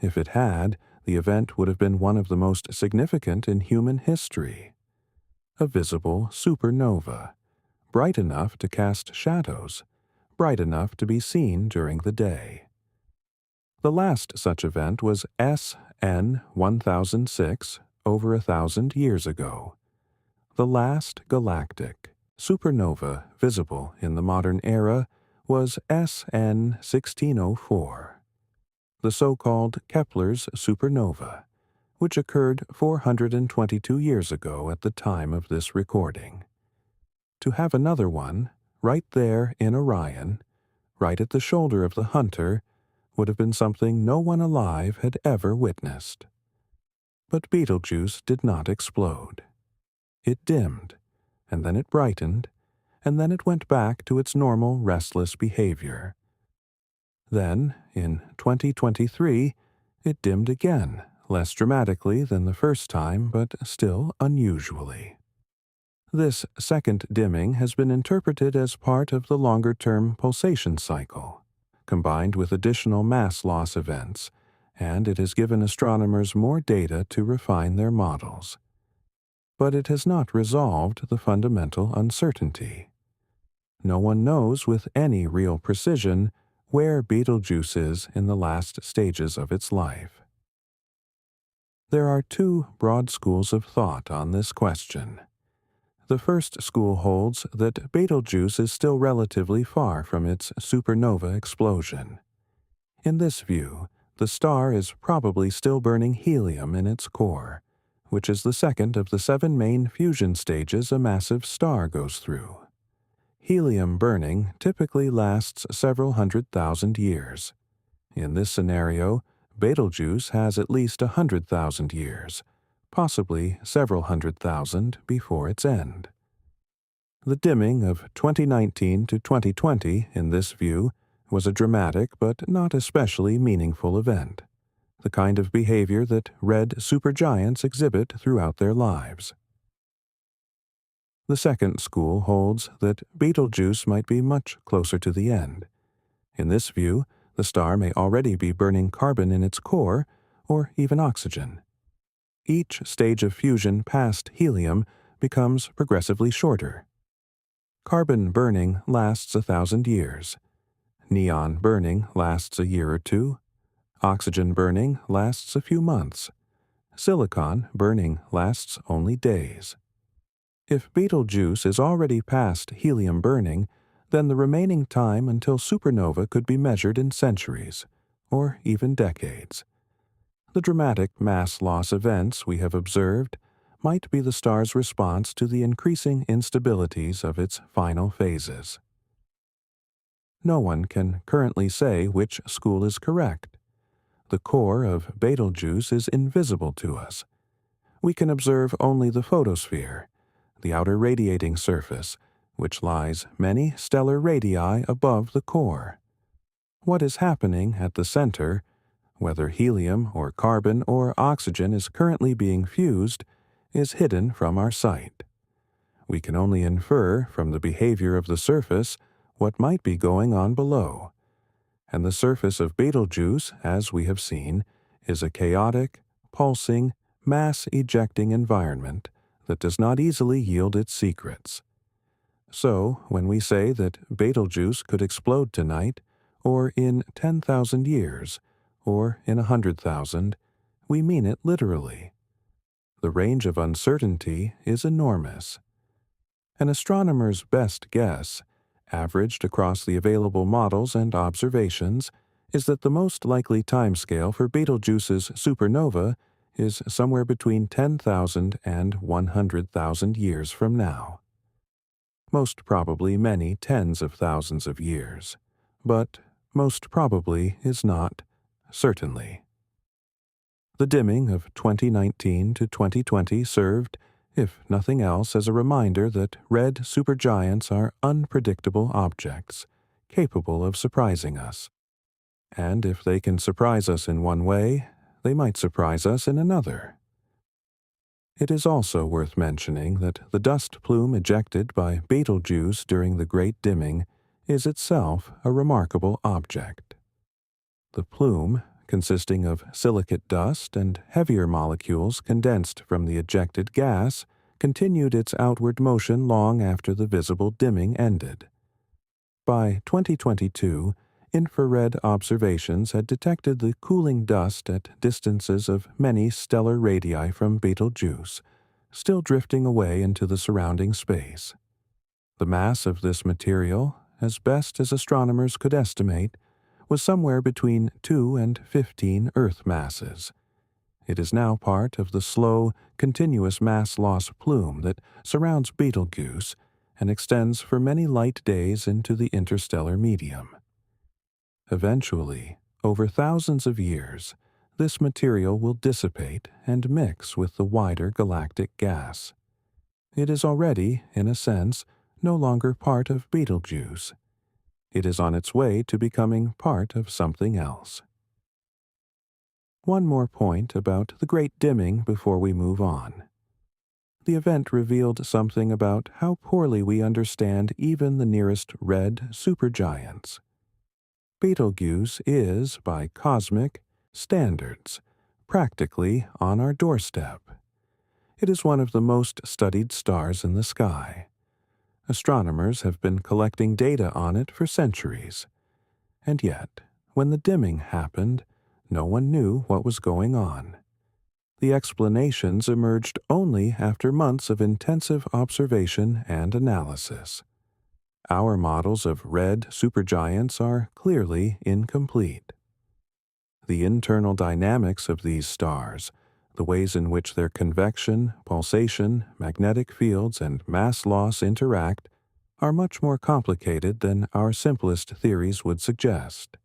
If it had, the event would have been one of the most significant in human history. A visible supernova, bright enough to cast shadows, bright enough to be seen during the day. The last such event was SN 1006, over 1,000 years ago. The last galactic supernova visible in the modern era was SN 1604, the so-called Kepler's supernova, which occurred 422 years ago at the time of this recording. To have another one, right there in Orion, right at the shoulder of the Hunter, would have been something no one alive had ever witnessed. But Betelgeuse did not explode. It dimmed, and then it brightened, and then it went back to its normal restless behavior. Then, in 2023, it dimmed again, less dramatically than the first time, but still unusually. This second dimming has been interpreted as part of the longer-term pulsation cycle, combined with additional mass loss events, and it has given astronomers more data to refine their models. But it has not resolved the fundamental uncertainty. No one knows with any real precision where Betelgeuse is in the last stages of its life. There are two broad schools of thought on this question. The first school holds that Betelgeuse is still relatively far from its supernova explosion. In this view, the star is probably still burning helium in its core, which is the second of the 7 main fusion stages a massive star goes through. Helium burning typically lasts several 100,000 years. In this scenario, Betelgeuse has at least 100,000 years, possibly several 100,000 before its end. The dimming of 2019 to 2020, in this view, was a dramatic but not especially meaningful event, the kind of behavior that red supergiants exhibit throughout their lives. The second school holds that Betelgeuse might be much closer to the end. In this view, the star may already be burning carbon in its core, or even oxygen. Each stage of fusion past helium becomes progressively shorter. Carbon burning lasts 1,000 years. Neon burning lasts a year or two. Oxygen burning lasts a few months. Silicon burning lasts only days. If Betelgeuse is already past helium burning, then the remaining time until supernova could be measured in centuries, or even decades. The dramatic mass loss events we have observed might be the star's response to the increasing instabilities of its final phases. No one can currently say which school is correct. The core of Betelgeuse is invisible to us. We can observe only the photosphere, the outer radiating surface, which lies many stellar radii above the core. What is happening at the center, whether helium or carbon or oxygen is currently being fused, is hidden from our sight. We can only infer from the behavior of the surface what might be going on below. And the surface of Betelgeuse, as we have seen, is a chaotic, pulsing, mass-ejecting environment that does not easily yield its secrets. So, when we say that Betelgeuse could explode tonight, or in 10,000 years, or in 100,000, we mean it literally. The range of uncertainty is enormous. An astronomer's best guess, averaged across the available models and observations, is that the most likely timescale for Betelgeuse's supernova is somewhere between 10,000 and 100,000 years from now. Most probably many tens of thousands of years, but most probably is not certainly. The dimming of 2019 to 2020 served, if nothing else, as a reminder that red supergiants are unpredictable objects, capable of surprising us. And if they can surprise us in one way, they might surprise us in another. It is also worth mentioning that the dust plume ejected by Betelgeuse during the Great Dimming is itself a remarkable object. The plume, consisting of silicate dust and heavier molecules condensed from the ejected gas, continued its outward motion long after the visible dimming ended. By 2022, infrared observations had detected the cooling dust at distances of many stellar radii from Betelgeuse, still drifting away into the surrounding space. The mass of this material, as best as astronomers could estimate, was somewhere between 2 and 15 Earth masses. It is now part of the slow, continuous mass loss plume that surrounds Betelgeuse and extends for many light days into the interstellar medium. Eventually, over thousands of years, this material will dissipate and mix with the wider galactic gas. It is already, in a sense, no longer part of Betelgeuse. It is on its way to becoming part of something else. One more point about the Great Dimming before we move on. The event revealed something about how poorly we understand even the nearest red supergiants. Betelgeuse is, by cosmic standards, practically on our doorstep. It is one of the most studied stars in the sky. Astronomers have been collecting data on it for centuries. And yet, when the dimming happened, no one knew what was going on. The explanations emerged only after months of intensive observation and analysis. Our models of red supergiants are clearly incomplete. The internal dynamics of these stars, the ways in which their convection, pulsation, magnetic fields, and mass loss interact, are much more complicated than our simplest theories would suggest.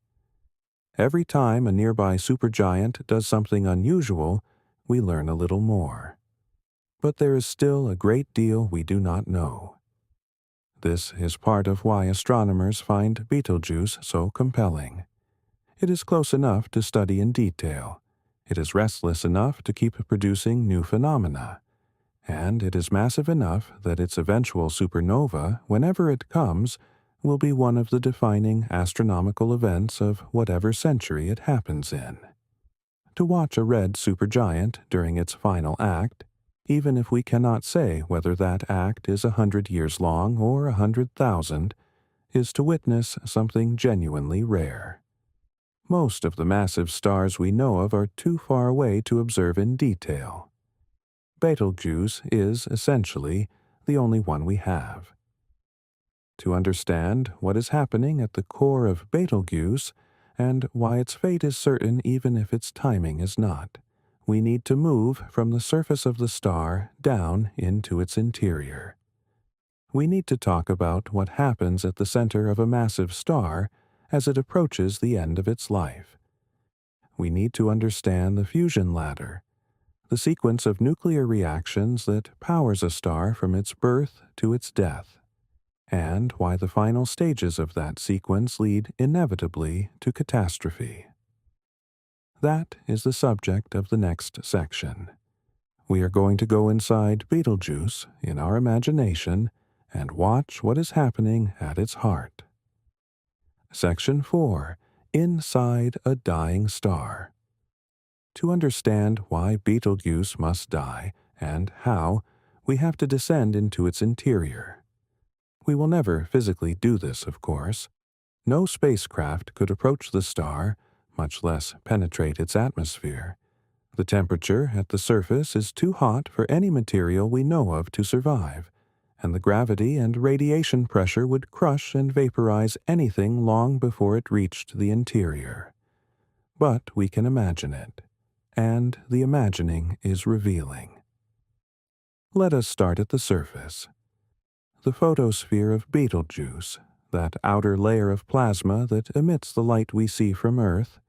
Every time a nearby supergiant does something unusual, we learn a little more. But there is still a great deal we do not know. This is part of why astronomers find Betelgeuse so compelling. It is close enough to study in detail. It is restless enough to keep producing new phenomena. And it is massive enough that its eventual supernova, whenever it comes, will be one of the defining astronomical events of whatever century it happens in. To watch a red supergiant during its final act, even if we cannot say whether that act is 100 years long or 100,000, is to witness something genuinely rare. Most of the massive stars we know of are too far away to observe in detail. Betelgeuse is, essentially, the only one we have. To understand what is happening at the core of Betelgeuse and why its fate is certain even if its timing is not, we need to move from the surface of the star down into its interior. We need to talk about what happens at the center of a massive star as it approaches the end of its life. We need to understand the fusion ladder, the sequence of nuclear reactions that powers a star from its birth to its death, and why the final stages of that sequence lead inevitably to catastrophe. That is the subject of the next section. We are going to go inside Betelgeuse in our imagination and watch what is happening at its heart. Section 4. Inside a Dying Star. To understand why Betelgeuse must die and how, we have to descend into its interior. We will never physically do this, of course. No spacecraft could approach the star, much less penetrate its atmosphere. The temperature at the surface is too hot for any material we know of to survive, and the gravity and radiation pressure would crush and vaporize anything long before it reached the interior. But we can imagine it, and the imagining is revealing. Let us start at the surface. The photosphere of Betelgeuse, that outer layer of plasma that emits the light we see from Earth,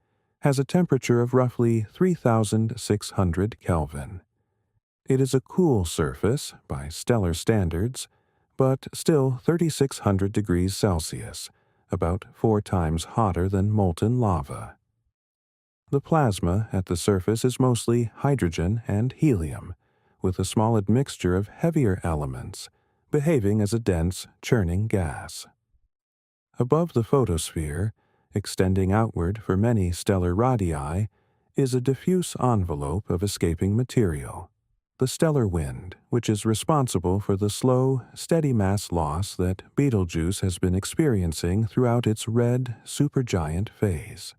has a temperature of roughly 3,600 Kelvin. It is a cool surface by stellar standards, but still 3,600 degrees Celsius, about 4 times hotter than molten lava. The plasma at the surface is mostly hydrogen and helium, with a small admixture of heavier elements, behaving as a dense, churning gas. Above the photosphere, extending outward for many stellar radii, is a diffuse envelope of escaping material, the stellar wind, which is responsible for the slow, steady mass loss that Betelgeuse has been experiencing throughout its red supergiant phase.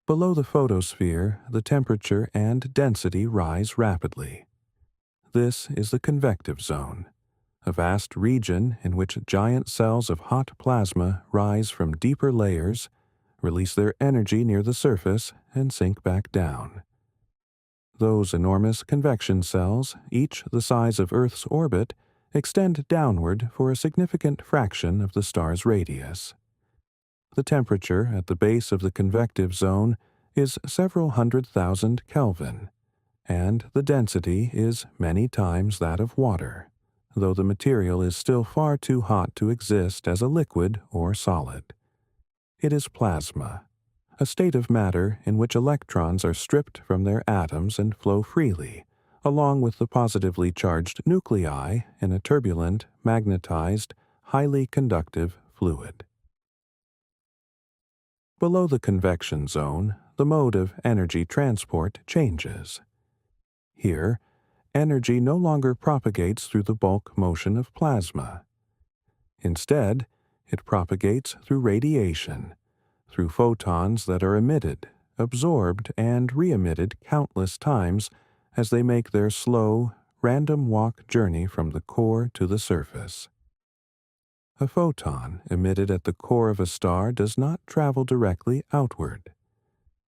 Below the photosphere, the temperature and density rise rapidly. This is the convective zone, a vast region in which giant cells of hot plasma rise from deeper layers, release their energy near the surface, and sink back down. Those enormous convection cells, each the size of Earth's orbit, extend downward for a significant fraction of the star's radius. The temperature at the base of the convective zone is several 100,000 Kelvin, and the density is many times that of water, though the material is still far too hot to exist as a liquid or solid. It is plasma, a state of matter in which electrons are stripped from their atoms and flow freely, along with the positively charged nuclei in a turbulent, magnetized, highly conductive fluid. Below the convection zone, the mode of energy transport changes. Here, energy no longer propagates through the bulk motion of plasma. Instead, it propagates through radiation, through photons that are emitted, absorbed, and re-emitted countless times as they make their slow, random walk journey from the core to the surface. A photon emitted at the core of a star does not travel directly outward.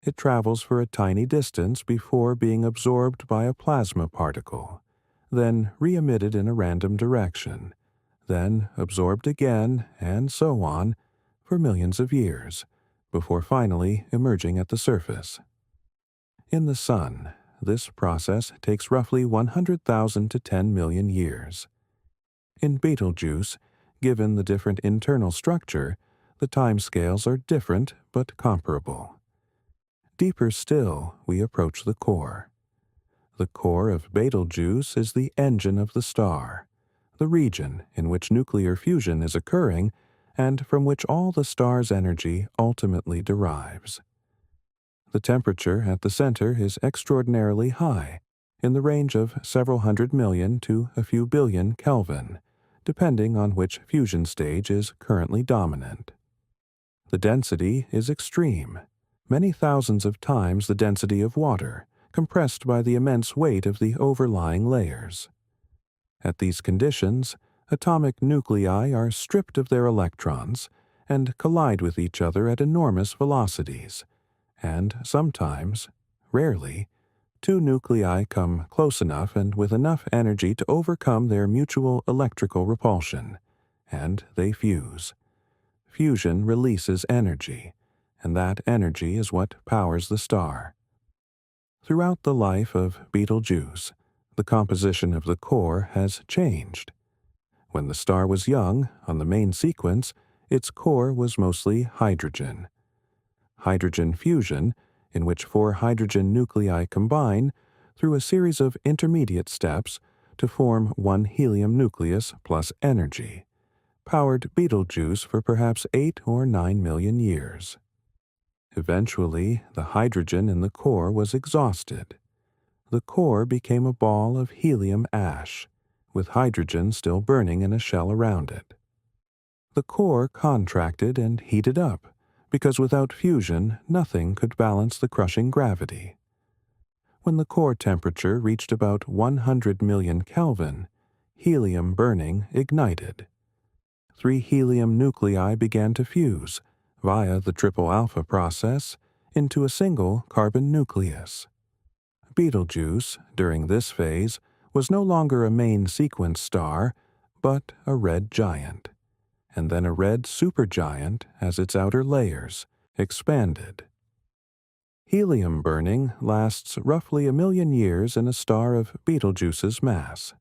It travels for a tiny distance before being absorbed by a plasma particle, then re-emitted in a random direction, then absorbed again, and so on, for millions of years, before finally emerging at the surface. In the Sun, this process takes roughly 100,000 to 10 million years. In Betelgeuse, given the different internal structure, the timescales are different but comparable. Deeper still, we approach the core. The core of Betelgeuse is the engine of the star, the region in which nuclear fusion is occurring and from which all the star's energy ultimately derives. The temperature at the center is extraordinarily high, in the range of several hundred million to a few billion Kelvin, depending on which fusion stage is currently dominant. The density is extreme, many thousands of times the density of water, compressed by the immense weight of the overlying layers. At these conditions, atomic nuclei are stripped of their electrons and collide with each other at enormous velocities, and sometimes, rarely, two nuclei come close enough and with enough energy to overcome their mutual electrical repulsion, and they fuse. Fusion releases energy, and that energy is what powers the star. Throughout the life of Betelgeuse, the composition of the core has changed. When the star was young, on the main sequence, its core was mostly hydrogen. Hydrogen fusion, in which 4 hydrogen nuclei combine through a series of intermediate steps to form 1 helium nucleus plus energy, powered Betelgeuse for perhaps 8 or 9 million years. Eventually, the hydrogen in the core was exhausted. The core became a ball of helium ash, with hydrogen still burning in a shell around it. The core contracted and heated up, because without fusion, nothing could balance the crushing gravity. When the core temperature reached about 100 million Kelvin, helium burning ignited. 3 helium nuclei began to fuse, via the triple alpha process, into a single carbon nucleus. Betelgeuse, during this phase, was no longer a main sequence star, but a red giant, and then a red supergiant as its outer layers expanded. Helium burning lasts roughly 1 million years in a star of Betelgeuse's mass.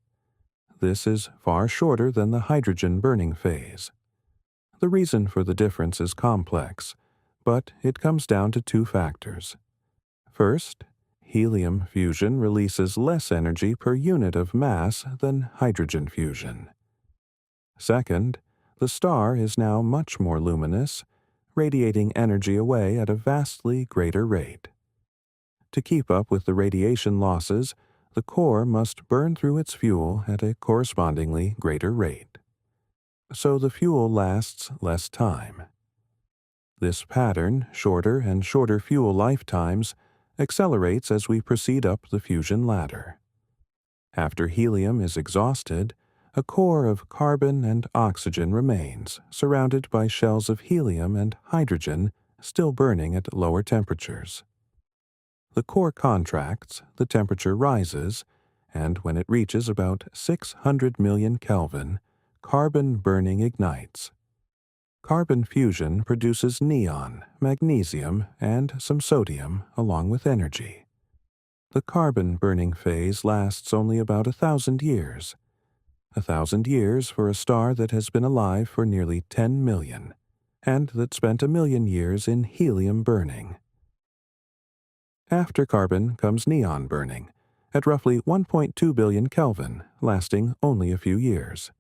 This is far shorter than the hydrogen burning phase. The reason for the difference is complex, but it comes down to 2 factors. First, helium fusion releases less energy per unit of mass than hydrogen fusion. Second, the star is now much more luminous, radiating energy away at a vastly greater rate. To keep up with the radiation losses, the core must burn through its fuel at a correspondingly greater rate. So the fuel lasts less time. This pattern, shorter and shorter fuel lifetimes, accelerates as we proceed up the fusion ladder. After helium is exhausted, a core of carbon and oxygen remains, surrounded by shells of helium and hydrogen still burning at lower temperatures. The core contracts, the temperature rises, and when it reaches about 600 million Kelvin, carbon burning ignites. Carbon fusion produces neon, magnesium, and some sodium along with energy. The carbon burning phase lasts only about 1,000 years. 1,000 years for a star that has been alive for nearly 10 million, and that spent 1 million years in helium burning. After carbon comes neon burning, at roughly 1.2 billion Kelvin, lasting only a few years.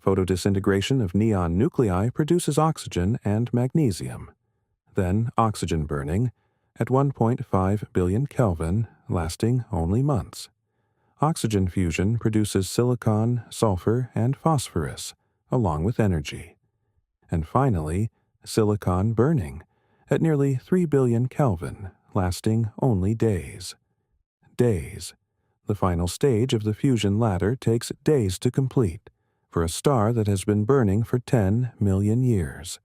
Photodisintegration of neon nuclei produces oxygen and magnesium. Then oxygen burning, at 1.5 billion Kelvin, lasting only months. Oxygen fusion produces silicon, sulfur, and phosphorus, along with energy. And finally, silicon burning, at nearly 3 billion Kelvin, lasting only days. Days. The final stage of the fusion ladder takes days to complete, for a star that has been burning for 10 million years.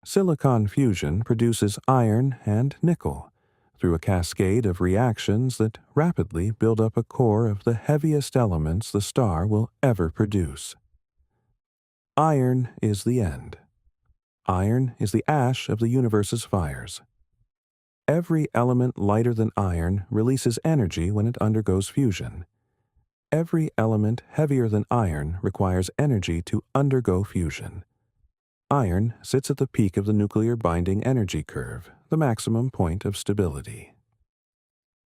Silicon fusion produces iron and nickel through a cascade of reactions that rapidly build up a core of the heaviest elements the star will ever produce. Iron is the end. Iron is the ash of the universe's fires. Every element lighter than iron releases energy when it undergoes fusion. Every element heavier than iron requires energy to undergo fusion. Iron sits at the peak of the nuclear binding energy curve, the maximum point of stability.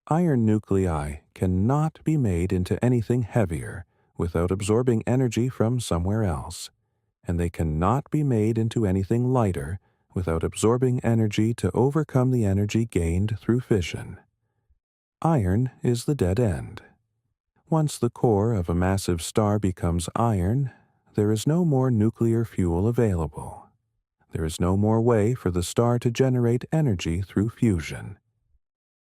Iron nuclei cannot be made into anything heavier without absorbing energy from somewhere else, and they cannot be made into anything lighter without absorbing energy to overcome the energy gained through fission. Iron is the dead end. Once the core of a massive star becomes iron, there is no more nuclear fuel available. There is no more way for the star to generate energy through fusion.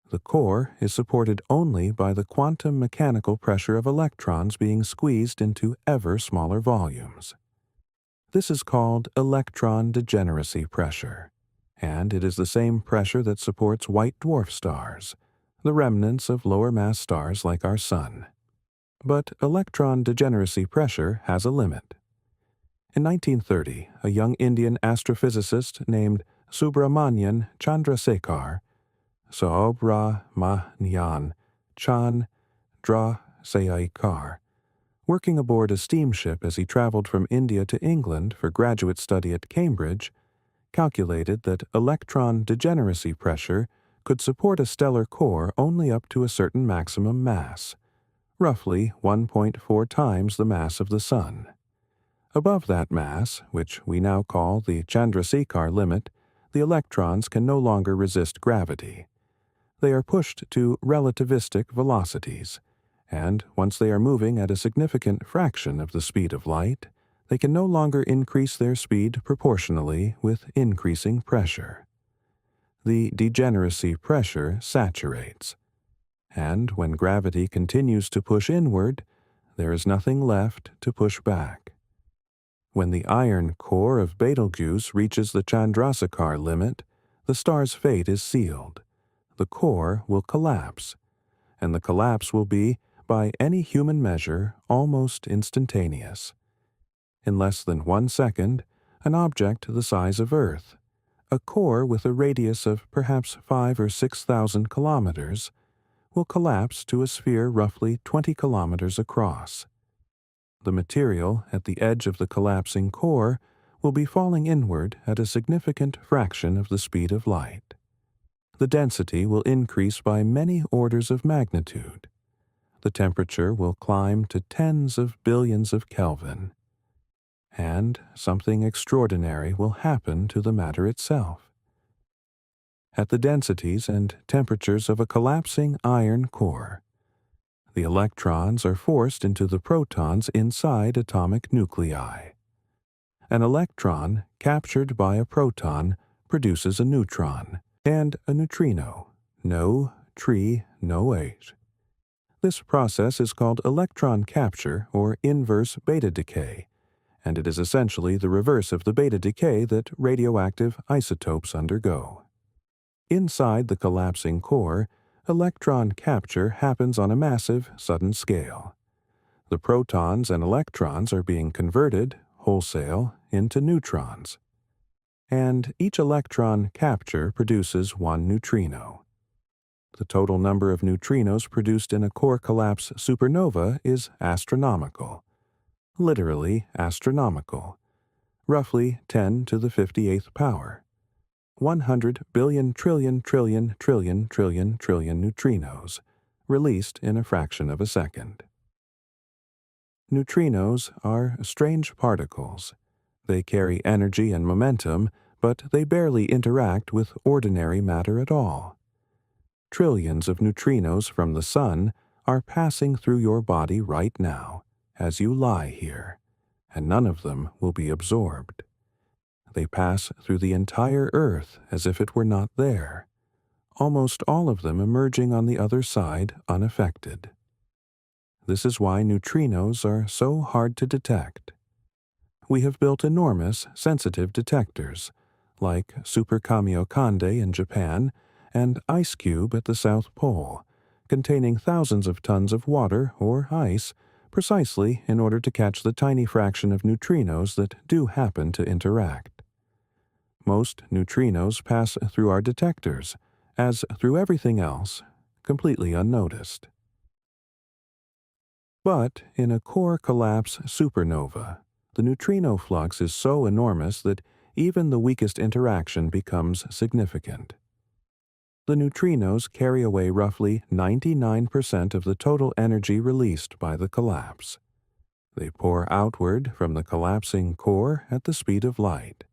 The core is supported only by the quantum mechanical pressure of electrons being squeezed into ever smaller volumes. This is called electron degeneracy pressure, and it is the same pressure that supports white dwarf stars, the remnants of lower mass stars like our Sun. But electron degeneracy pressure has a limit. In 1930, a young Indian astrophysicist named Subramanian Chandrasekhar, Subramanian Chandrasekhar, working aboard a steamship as he traveled from India to England for graduate study at Cambridge, calculated that electron degeneracy pressure could support a stellar core only up to a certain maximum mass, roughly 1.4 times the mass of the Sun. Above that mass, which we now call the Chandrasekhar limit, the electrons can no longer resist gravity. They are pushed to relativistic velocities, and once they are moving at a significant fraction of the speed of light, they can no longer increase their speed proportionally with increasing pressure. The degeneracy pressure saturates, and when gravity continues to push inward, there is nothing left to push back. When the iron core of Betelgeuse reaches the Chandrasekhar limit, the star's fate is sealed. The core will collapse, and the collapse will be, by any human measure, almost instantaneous. In less than 1 second, an object the size of Earth, a core with a radius of perhaps 5,000 or 6,000 kilometers, will collapse to a sphere roughly 20 kilometers across. The material at the edge of the collapsing core will be falling inward at a significant fraction of the speed of light. The density will increase by many orders of magnitude. The temperature will climb to tens of billions of Kelvin. And something extraordinary will happen to the matter itself. At the densities and temperatures of a collapsing iron core, the electrons are forced into the protons inside atomic nuclei. An electron captured by a proton produces a neutron and a neutrino. No tree, no age. This process is called electron capture or inverse beta decay, and it is essentially the reverse of the beta decay that radioactive isotopes undergo. Inside the collapsing core, electron capture happens on a massive, sudden scale. The protons and electrons are being converted, wholesale, into neutrons. And each electron capture produces one neutrino. The total number of neutrinos produced in a core collapse supernova is astronomical. Literally astronomical. Roughly 10 to the 58th power. 100 billion trillion trillion trillion trillion trillion neutrinos, released in a fraction of a second. Neutrinos are strange particles. They carry energy and momentum, but they barely interact with ordinary matter at all. Trillions of neutrinos from the Sun are passing through your body right now, as you lie here, and none of them will be absorbed. They pass through the entire Earth as if it were not there, almost all of them emerging on the other side unaffected. This is why neutrinos are so hard to detect. We have built enormous, sensitive detectors, like Super Kamiokande in Japan and Ice Cube at the South Pole, containing thousands of tons of water or ice, precisely in order to catch the tiny fraction of neutrinos that do happen to interact. Most neutrinos pass through our detectors, as through everything else, completely unnoticed. But in a core collapse supernova, the neutrino flux is so enormous that even the weakest interaction becomes significant. The neutrinos carry away roughly 99% of the total energy released by the collapse. They pour outward from the collapsing core at the speed of light.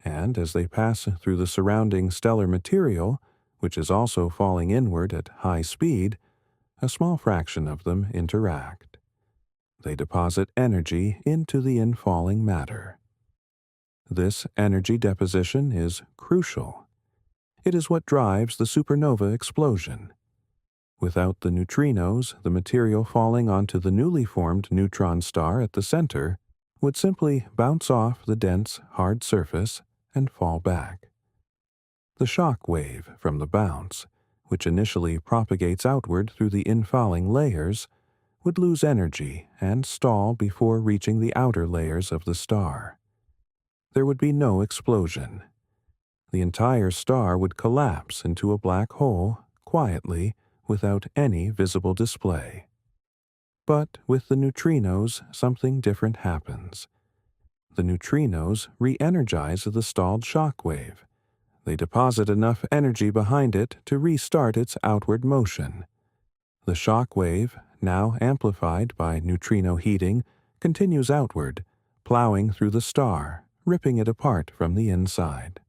And as they pass through the surrounding stellar material, which is also falling inward at high speed, a small fraction of them interact. They deposit energy into the infalling matter. This energy deposition is crucial. It is what drives the supernova explosion. Without the neutrinos, the material falling onto the newly formed neutron star at the center would simply bounce off the dense, hard surface and fall back. The shock wave from the bounce, which initially propagates outward through the infalling layers, would lose energy and stall before reaching the outer layers of the star. There would be no explosion. The entire star would collapse into a black hole quietly without any visible display. But with the neutrinos, something different happens. The neutrinos re-energize the stalled shock wave. They deposit enough energy behind it to restart its outward motion. The shock wave, now amplified by neutrino heating, continues outward, plowing through the star, ripping it apart from the inside.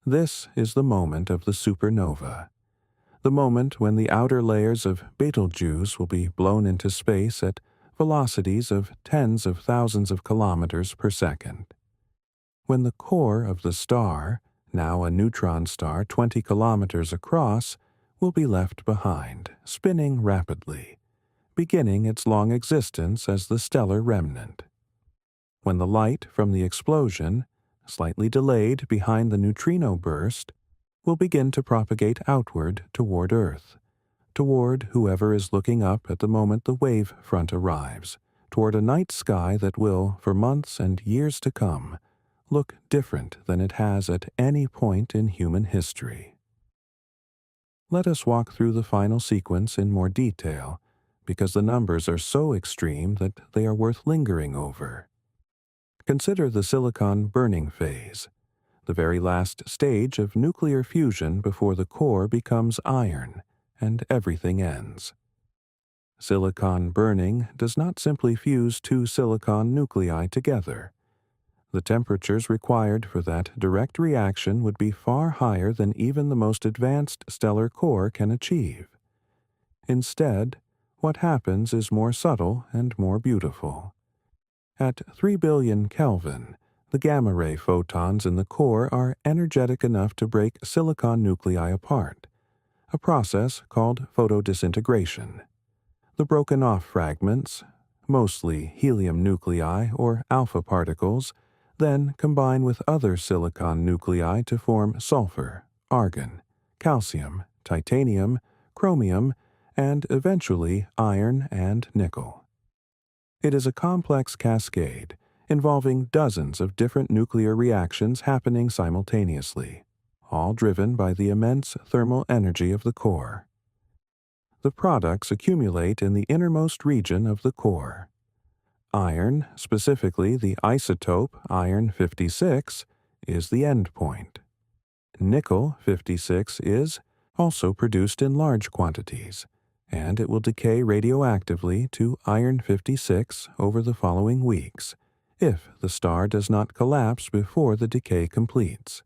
This is the moment of the supernova. The moment when the outer layers of Betelgeuse will be blown into space at velocities of tens of thousands of kilometers per second. When the core of the star, now a neutron star 20 kilometers across, will be left behind, spinning rapidly, beginning its long existence as the stellar remnant. When the light from the explosion, slightly delayed behind the neutrino burst, will begin to propagate outward toward Earth, toward whoever is looking up at the moment the wave front arrives, toward a night sky that will, for months and years to come, look different than it has at any point in human history. Let us walk through the final sequence in more detail, because the numbers are so extreme that they are worth lingering over. Consider the silicon burning phase, the very last stage of nuclear fusion before the core becomes iron and everything ends. Silicon burning does not simply fuse two silicon nuclei together. The temperatures required for that direct reaction would be far higher than even the most advanced stellar core can achieve. Instead, what happens is more subtle and more beautiful. At 3 billion Kelvin, the gamma-ray photons in the core are energetic enough to break silicon nuclei apart, a process called photodisintegration. The broken-off fragments, mostly helium nuclei or alpha particles, then combine with other silicon nuclei to form sulfur, argon, calcium, titanium, chromium, and eventually iron and nickel. It is a complex cascade involving dozens of different nuclear reactions happening simultaneously, all driven by the immense thermal energy of the core. The products accumulate in the innermost region of the core. Iron, specifically the isotope iron-56, is the end point. Nickel-56 is also produced in large quantities, and it will decay radioactively to iron-56 over the following weeks, if the star does not collapse before the decay completes.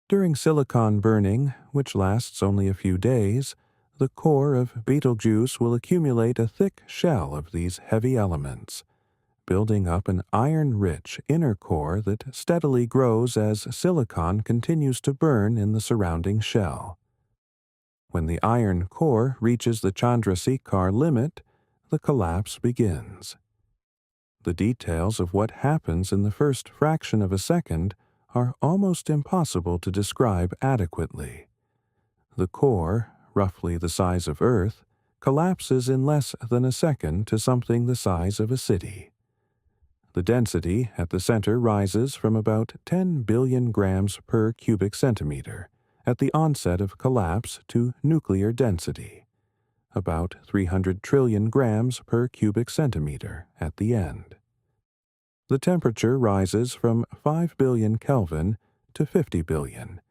During silicon burning, which lasts only a few days, the core of Betelgeuse will accumulate a thick shell of these heavy elements, building up an iron-rich inner core that steadily grows as silicon continues to burn in the surrounding shell. When the iron core reaches the Chandrasekhar limit, the collapse begins. The details of what happens in the first fraction of a second are almost impossible to describe adequately. The core, roughly the size of Earth, collapses in less than a second to something the size of a city. The density at the center rises from about 10 billion grams per cubic centimeter at the onset of collapse to nuclear density, about 300 trillion grams per cubic centimeter at the end. The temperature rises from 5 billion Kelvin to 50 billion,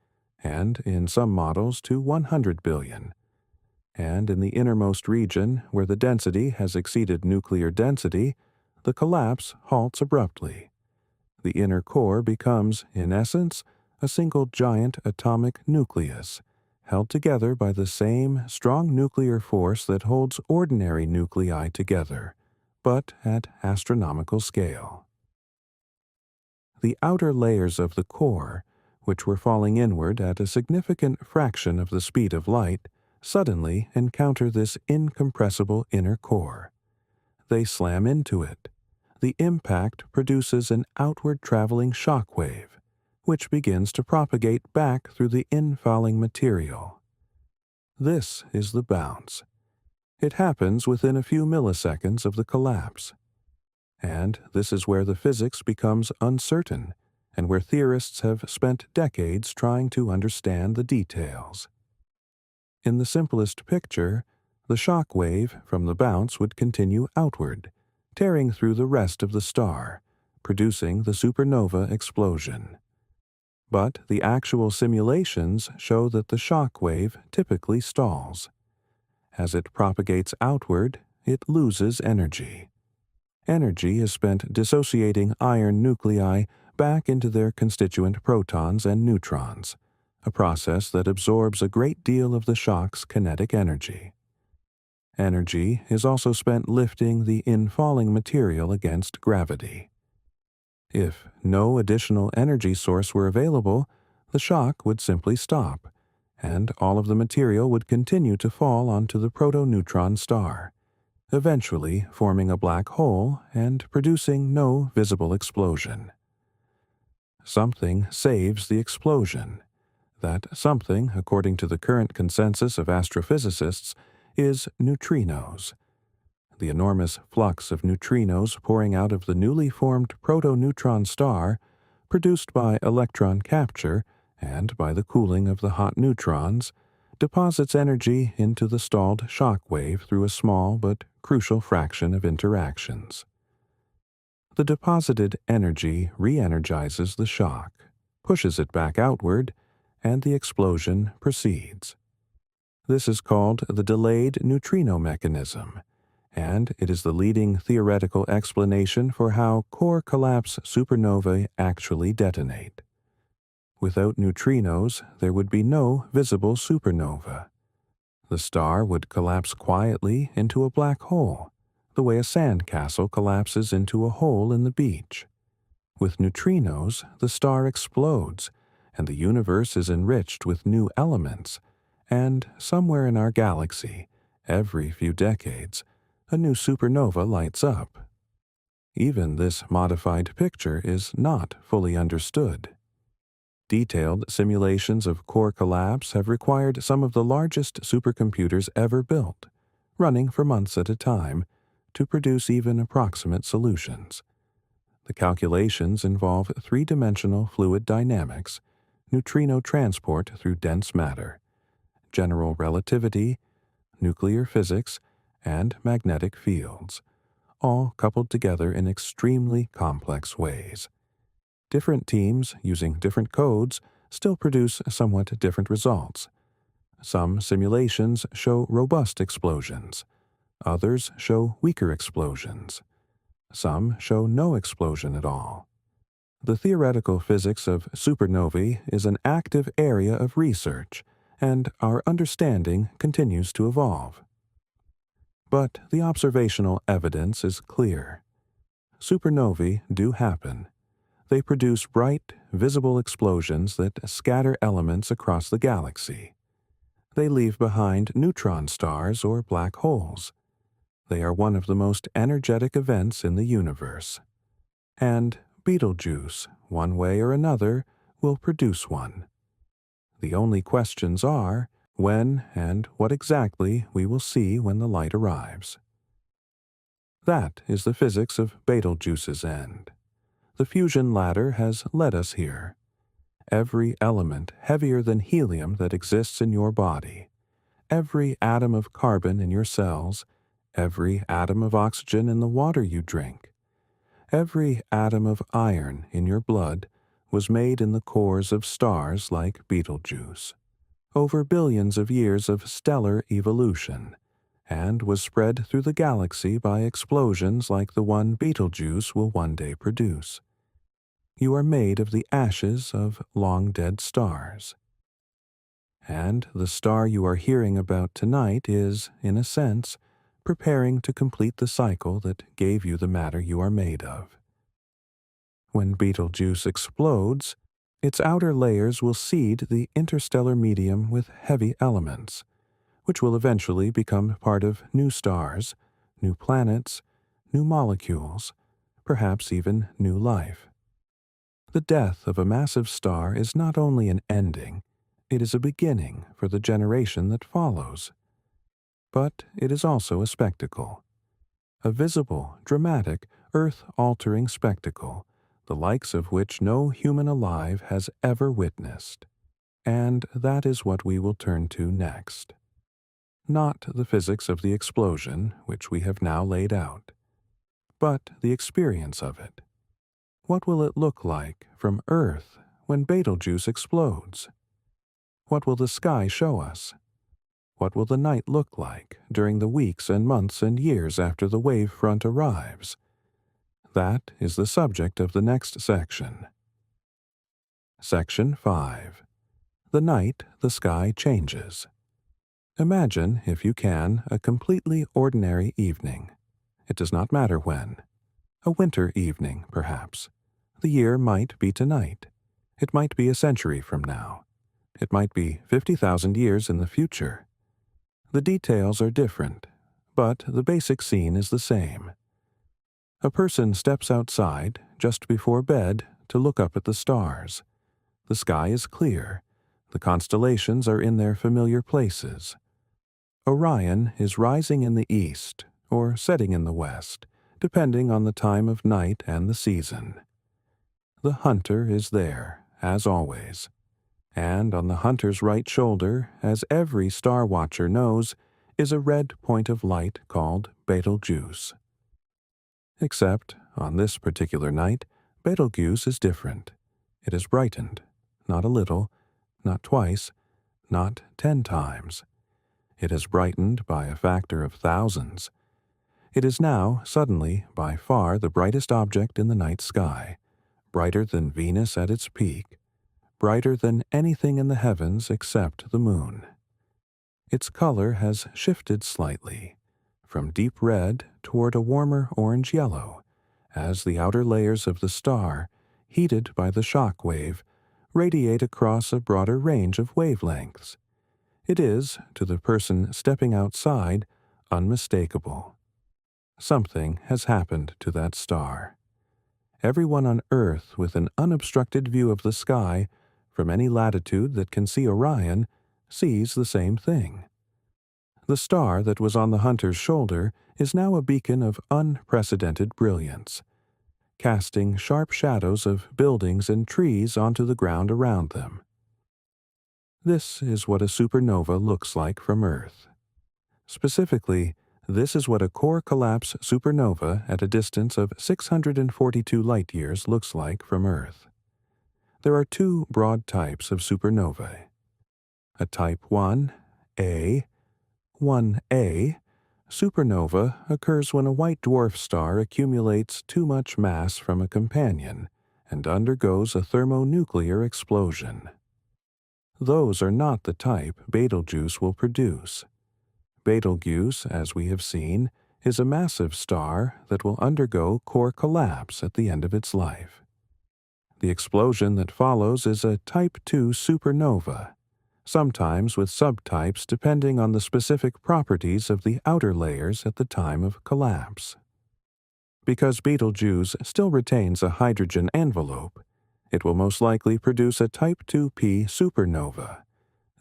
and in some models to 100 billion. And in the innermost region, where the density has exceeded nuclear density, the collapse halts abruptly. The inner core becomes, in essence, a single giant atomic nucleus, held together by the same strong nuclear force that holds ordinary nuclei together, but at astronomical scale. The outer layers of the core, which were falling inward at a significant fraction of the speed of light, suddenly encounter this incompressible inner core. They slam into it. The impact produces an outward traveling shock wave, which begins to propagate back through the infalling material. This is the bounce. It happens within a few milliseconds of the collapse. And this is where the physics becomes uncertain, and where theorists have spent decades trying to understand the details. In the simplest picture, the shock wave from the bounce would continue outward, tearing through the rest of the star, producing the supernova explosion. But the actual simulations show that the shock wave typically stalls. As it propagates outward, it loses energy. Energy is spent dissociating iron nuclei back into their constituent protons and neutrons, a process that absorbs a great deal of the shock's kinetic energy. Energy is also spent lifting the infalling material against gravity. If no additional energy source were available, the shock would simply stop, and all of the material would continue to fall onto the protoneutron star, eventually forming a black hole and producing no visible explosion. Something saves the explosion. That something, according to the current consensus of astrophysicists, is neutrinos. The enormous flux of neutrinos pouring out of the newly formed protoneutron star, produced by electron capture and by the cooling of the hot neutrons, deposits energy into the stalled shock wave through a small but crucial fraction of interactions. The deposited energy re-energizes the shock, pushes it back outward, and the explosion proceeds. This is called the delayed neutrino mechanism, and it is the leading theoretical explanation for how core collapse supernovae actually detonate. Without neutrinos, there would be no visible supernova. The star would collapse quietly into a black hole, the way a sandcastle collapses into a hole in the beach. With neutrinos, the star explodes, and the universe is enriched with new elements, and somewhere in our galaxy, every few decades, a new supernova lights up. Even this modified picture is not fully understood. Detailed simulations of core collapse have required some of the largest supercomputers ever built, running for months at a time, to produce even approximate solutions. The calculations involve three-dimensional fluid dynamics, neutrino transport through dense matter, general relativity, nuclear physics, and magnetic fields, all coupled together in extremely complex ways. Different teams, using different codes, still produce somewhat different results. Some simulations show robust explosions. Others show weaker explosions. Some show no explosion at all. The theoretical physics of supernovae is an active area of research, and our understanding continues to evolve. But the observational evidence is clear. Supernovae do happen. They produce bright, visible explosions that scatter elements across the galaxy. They leave behind neutron stars or black holes. They are one of the most energetic events in the universe. And Betelgeuse, one way or another, will produce one. The only questions are when and what exactly we will see when the light arrives. That is the physics of Betelgeuse's end. The fusion ladder has led us here. every element heavier than helium that exists in your body, every atom of carbon in your cells, every atom of oxygen in the water you drink, every atom of iron in your blood was made in the cores of stars like Betelgeuse, over billions of years of stellar evolution, and was spread through the galaxy by explosions like the one Betelgeuse will one day produce. You are made of the ashes of long-dead stars. And the star you are hearing about tonight is, in a sense, preparing to complete the cycle that gave you the matter you are made of. When Betelgeuse explodes, its outer layers will seed the interstellar medium with heavy elements, which will eventually become part of new stars, new planets, new molecules, perhaps even new life. The death of a massive star is not only an ending, it is a beginning for the generation that follows. But it is also a spectacle, a visible, dramatic, earth-altering spectacle, the likes of which no human alive has ever witnessed. And that is what we will turn to next. Not the physics of the explosion, which we have now laid out, but the experience of it. What will it look like from Earth when Betelgeuse explodes? What will the sky show us? What will the night look like during the weeks and months and years after the wave front arrives? That is the subject of the next section. Section 5. The night the sky changes. Imagine, if you can, a completely ordinary evening. It does not matter when. A winter evening, perhaps. The year might be tonight. It might be a century from now. It might be 50,000 years in the future. The details are different, but the basic scene is the same. A person steps outside just before bed to look up at the stars. The sky is clear. The constellations are in their familiar places. Orion is rising in the east or setting in the west, depending on the time of night and the season. The hunter is there, as always, and on the hunter's right shoulder, as every star watcher knows, is a red point of light called Betelgeuse. Except, on this particular night, Betelgeuse is different. It is brightened, not a little, not twice, not 10 times. It is brightened by a factor of thousands. It is now, suddenly, by far the brightest object in the night sky, brighter than Venus at its peak, brighter than anything in the heavens except the moon. Its color has shifted slightly, from deep red toward a warmer orange-yellow, as the outer layers of the star, heated by the shock wave, radiate across a broader range of wavelengths. It is, to the person stepping outside, unmistakable. Something has happened to that star. Everyone on Earth with an unobstructed view of the sky, from any latitude that can see Orion, sees the same thing. The star that was on the hunter's shoulder is now a beacon of unprecedented brilliance, casting sharp shadows of buildings and trees onto the ground around them. This is what a supernova looks like from Earth. Specifically, this is what a core collapse supernova at a distance of 642 light-years looks like from Earth. There are two broad types of supernovae. A type 1a supernova occurs when a white dwarf star accumulates too much mass from a companion and undergoes a thermonuclear explosion. Those are not the type Betelgeuse will produce. Betelgeuse, as we have seen, is a massive star that will undergo core collapse at the end of its life. The explosion that follows is a Type 2 supernova, sometimes with subtypes depending on the specific properties of the outer layers at the time of collapse. Because Betelgeuse still retains a hydrogen envelope, it will most likely produce a Type 2p supernova,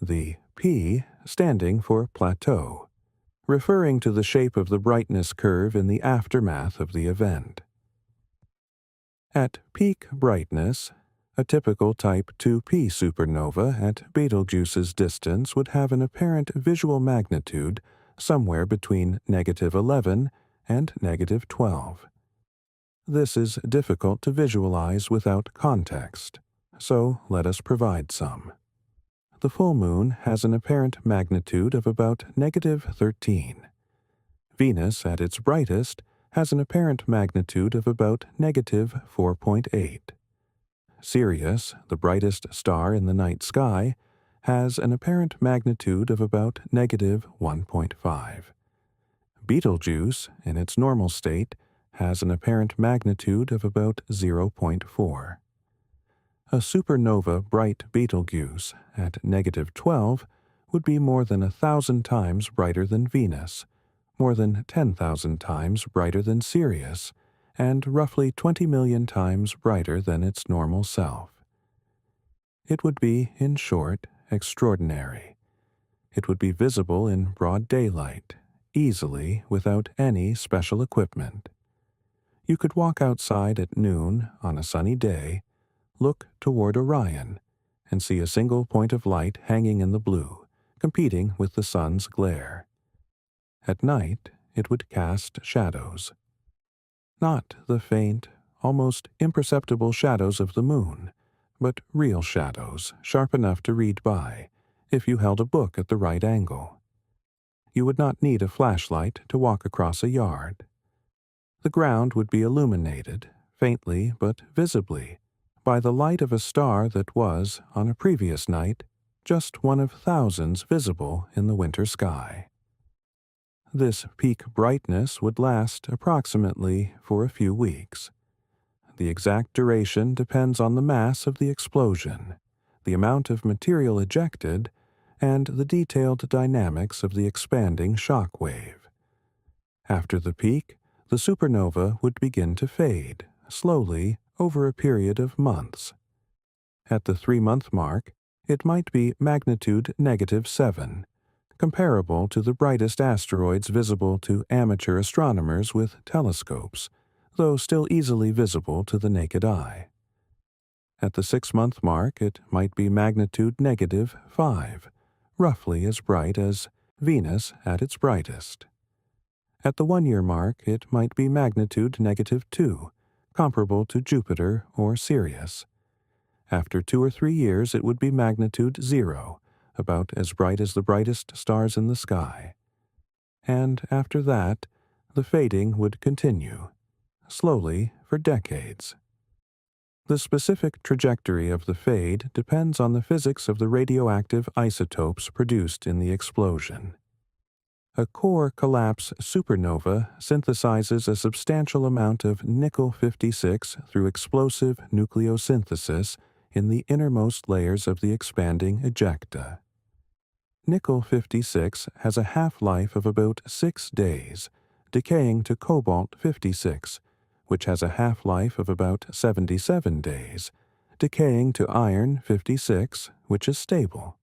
the P standing for plateau, referring to the shape of the brightness curve in the aftermath of the event. At peak brightness, A typical Type 2P supernova at Betelgeuse's distance would have an apparent visual magnitude somewhere between -11 and -12. This is difficult to visualize without context, so let us provide some. The full moon has an apparent magnitude of about -13. Venus, at its brightest, has an apparent magnitude of about -4.8. Sirius, the brightest star in the night sky, has an apparent magnitude of about -1.5. Betelgeuse, in its normal state, has an apparent magnitude of about 0.4. A supernova bright Betelgeuse at -12 would be more than 1,000 times brighter than Venus, more than 10,000 times brighter than Sirius, and roughly 20 million times brighter than its normal self. It would be, in short, extraordinary. It would be visible in broad daylight, easily, without any special equipment. You could walk outside at noon on a sunny day, look toward Orion, and see a single point of light hanging in the blue, competing with the sun's glare. At night, it would cast shadows. Not the faint, almost imperceptible shadows of the moon, but real shadows, sharp enough to read by, if you held a book at the right angle. You would not need a flashlight to walk across a yard. The ground would be illuminated, faintly but visibly, by the light of a star that was, on a previous night, just one of thousands visible in the winter sky. This peak brightness would last approximately for a few weeks. The exact duration depends on the mass of the explosion, the amount of material ejected, and the detailed dynamics of the expanding shock wave. After the peak, the supernova would begin to fade, slowly, over a period of months. At the 3-month mark, it might be magnitude -7, comparable to the brightest asteroids visible to amateur astronomers with telescopes, though still easily visible to the naked eye. At the 6-month mark, it might be magnitude -5, roughly as bright as Venus at its brightest. At the 1-year mark, it might be magnitude -2, comparable to Jupiter or Sirius. After 2 or 3 years, it would be magnitude 0, about as bright as the brightest stars in the sky. And after that, the fading would continue, slowly for decades. The specific trajectory of the fade depends on the physics of the radioactive isotopes produced in the explosion. A core collapse supernova synthesizes a substantial amount of nickel-56 through explosive nucleosynthesis in the innermost layers of the expanding ejecta. Nickel-56 has a half-life of about 6 days, decaying to cobalt-56, which has a half-life of about 77 days, decaying to iron-56, which is stable.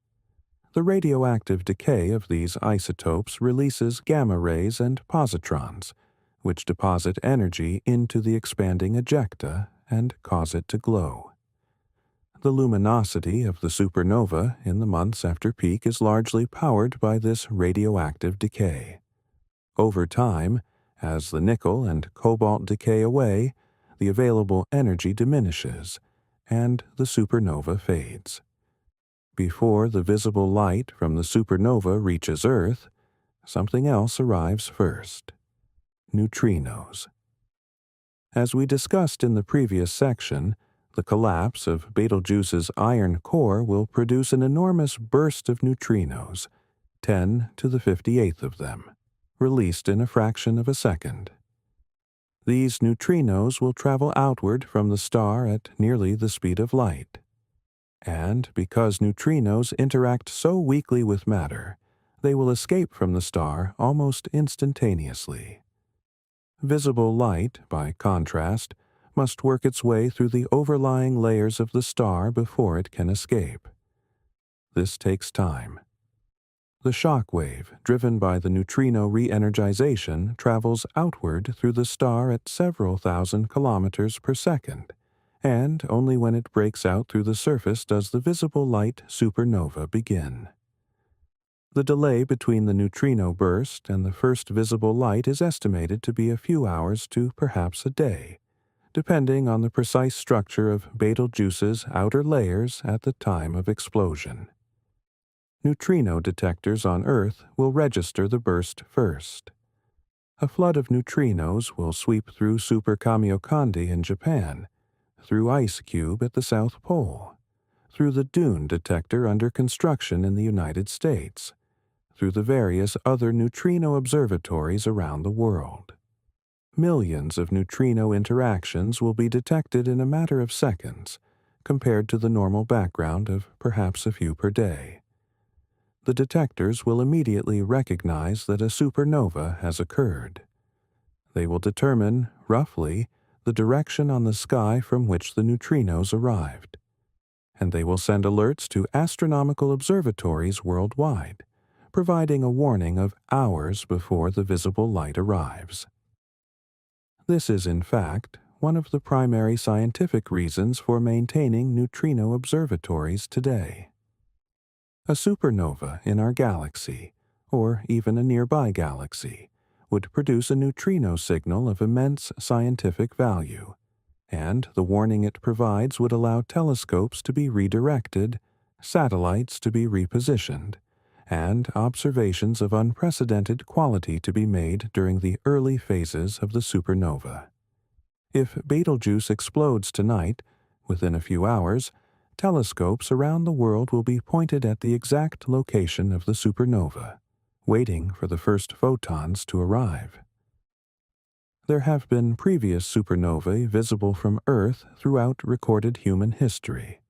The radioactive decay of these isotopes releases gamma rays and positrons, which deposit energy into the expanding ejecta and cause it to glow. The luminosity of the supernova in the months after peak is largely powered by this radioactive decay. Over time, as the nickel and cobalt decay away, the available energy diminishes, and the supernova fades. Before the visible light from the supernova reaches Earth, something else arrives first: neutrinos. As we discussed in the previous section, the collapse of Betelgeuse's iron core will produce an enormous burst of neutrinos, 10 to the 58th of them, released in a fraction of a second. These neutrinos will travel outward from the star at nearly the speed of light. And because neutrinos interact so weakly with matter, they will escape from the star almost instantaneously. Visible light, by contrast, must work its way through the overlying layers of the star before it can escape. This takes time. The shock wave, driven by the neutrino re-energization, travels outward through the star at several thousand kilometers per second, and only when it breaks out through the surface does the visible light supernova begin. The delay between the neutrino burst and the first visible light is estimated to be a few hours to perhaps a day, depending on the precise structure of Betelgeuse's outer layers at the time of explosion. Neutrino detectors on Earth will register the burst first. A flood of neutrinos will sweep through Super Kamiokande in Japan, through Ice Cube at the South Pole, through the Dune detector under construction in the United States, through the various other neutrino observatories around the world. Millions of neutrino interactions will be detected in a matter of seconds, compared to the normal background of perhaps a few per day. The detectors will immediately recognize that a supernova has occurred. They will determine, roughly, the direction on the sky from which the neutrinos arrived, and they will send alerts to astronomical observatories worldwide, providing a warning of hours before the visible light arrives. This is, in fact, one of the primary scientific reasons for maintaining neutrino observatories today. A supernova in our galaxy, or even a nearby galaxy, would produce a neutrino signal of immense scientific value, and the warning it provides would allow telescopes to be redirected, satellites to be repositioned, and observations of unprecedented quality to be made during the early phases of the supernova. If Betelgeuse explodes tonight, within a few hours, telescopes around the world will be pointed at the exact location of the supernova, waiting for the first photons to arrive. There have been previous supernovae visible from Earth throughout recorded human history.